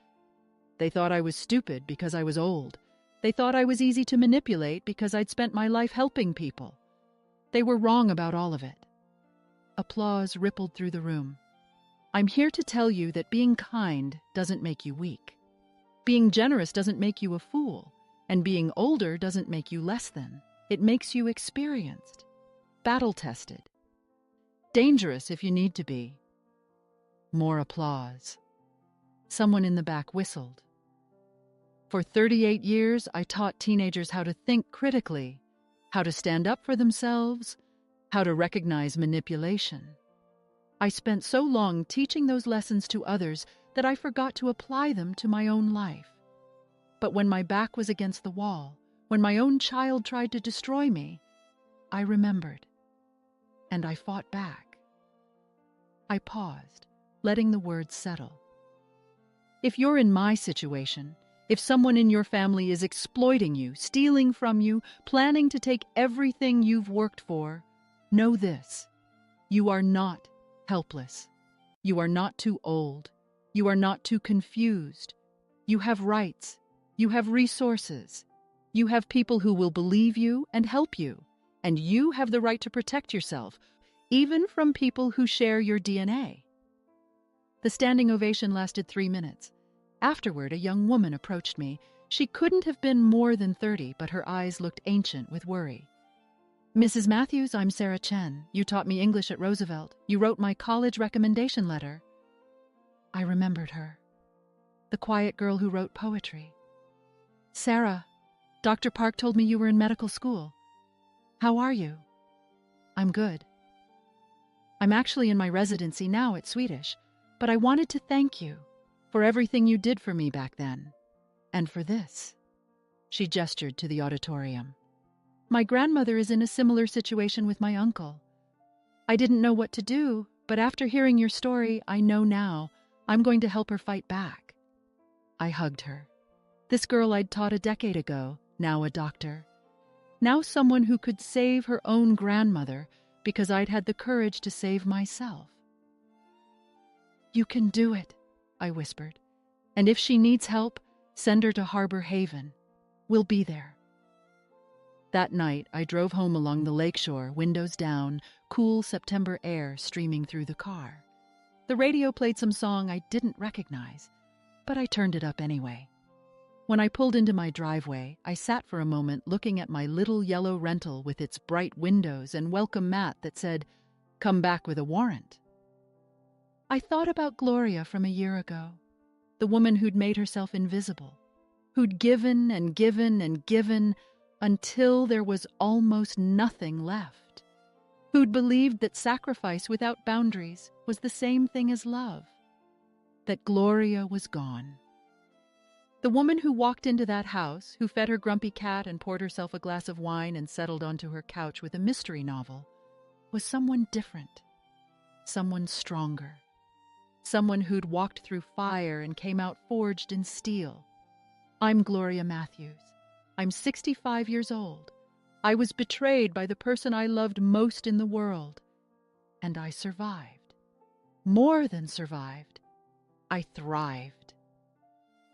They thought I was stupid because I was old. They thought I was easy to manipulate because I'd spent my life helping people. They were wrong about all of it. Applause rippled through the room. I'm here to tell you that being kind doesn't make you weak. Being generous doesn't make you a fool. And being older doesn't make you less than. It makes you experienced, battle-tested, dangerous if you need to be. More applause. Someone in the back whistled. For 38 years, I taught teenagers how to think critically, how to stand up for themselves, how to recognize manipulation. I spent so long teaching those lessons to others that I forgot to apply them to my own life. But when my back was against the wall, when my own child tried to destroy me, I remembered, and I fought back. I paused, letting the words settle. If you're in my situation, if someone in your family is exploiting you, stealing from you, planning to take everything you've worked for, know this: you are not helpless. You are not too old. You are not too confused. You have rights. You have resources. You have people who will believe you and help you. And you have the right to protect yourself, even from people who share your DNA. The standing ovation lasted 3 minutes. Afterward, a young woman approached me. She couldn't have been more than 30, but her eyes looked ancient with worry. Mrs. Matthews, I'm Sarah Chen. You taught me English at Roosevelt. You wrote my college recommendation letter. I remembered her. The quiet girl who wrote poetry. Sarah, Dr. Park told me you were in medical school. How are you? I'm good. I'm actually in my residency now at Swedish, but I wanted to thank you for everything you did for me back then, and for this. She gestured to the auditorium. My grandmother is in a similar situation with my uncle. I didn't know what to do, but after hearing your story, I know now I'm going to help her fight back. I hugged her. This girl I'd taught a decade ago, now a doctor. Now someone who could save her own grandmother because I'd had the courage to save myself. You can do it, I whispered. And if she needs help, send her to Harbor Haven. We'll be there. That night, I drove home along the lakeshore, windows down, cool September air streaming through the car. The radio played some song I didn't recognize, but I turned it up anyway. When I pulled into my driveway, I sat for a moment looking at my little yellow rental with its bright windows and welcome mat that said, "Come back with a warrant." I thought about Gloria from a year ago, the woman who'd made herself invisible, who'd given and given and given until there was almost nothing left, who'd believed that sacrifice without boundaries was the same thing as love, that Gloria was gone. The woman who walked into that house, who fed her grumpy cat and poured herself a glass of wine and settled onto her couch with a mystery novel, was someone different, someone stronger, someone who'd walked through fire and came out forged in steel. I'm Gloria Matthews. I'm 65 years old. I was betrayed by the person I loved most in the world, and I survived. More than survived, I thrived.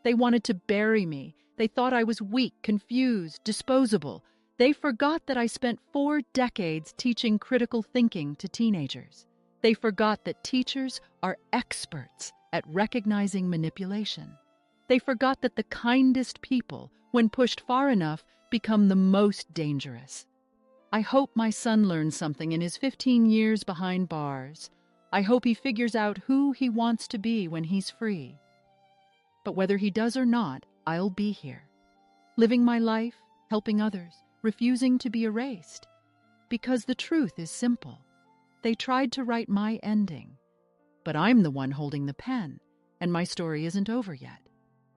They wanted to bury me. They thought I was weak, confused, disposable. They forgot that I spent 4 decades teaching critical thinking to teenagers. They forgot that teachers are experts at recognizing manipulation. They forgot that the kindest people, when pushed far enough, become the most dangerous. I hope my son learns something in his 15 years behind bars. I hope he figures out who he wants to be when he's free. But whether he does or not, I'll be here, living my life, helping others, refusing to be erased. Because the truth is simple. They tried to write my ending, but I'm the one holding the pen, and my story isn't over yet.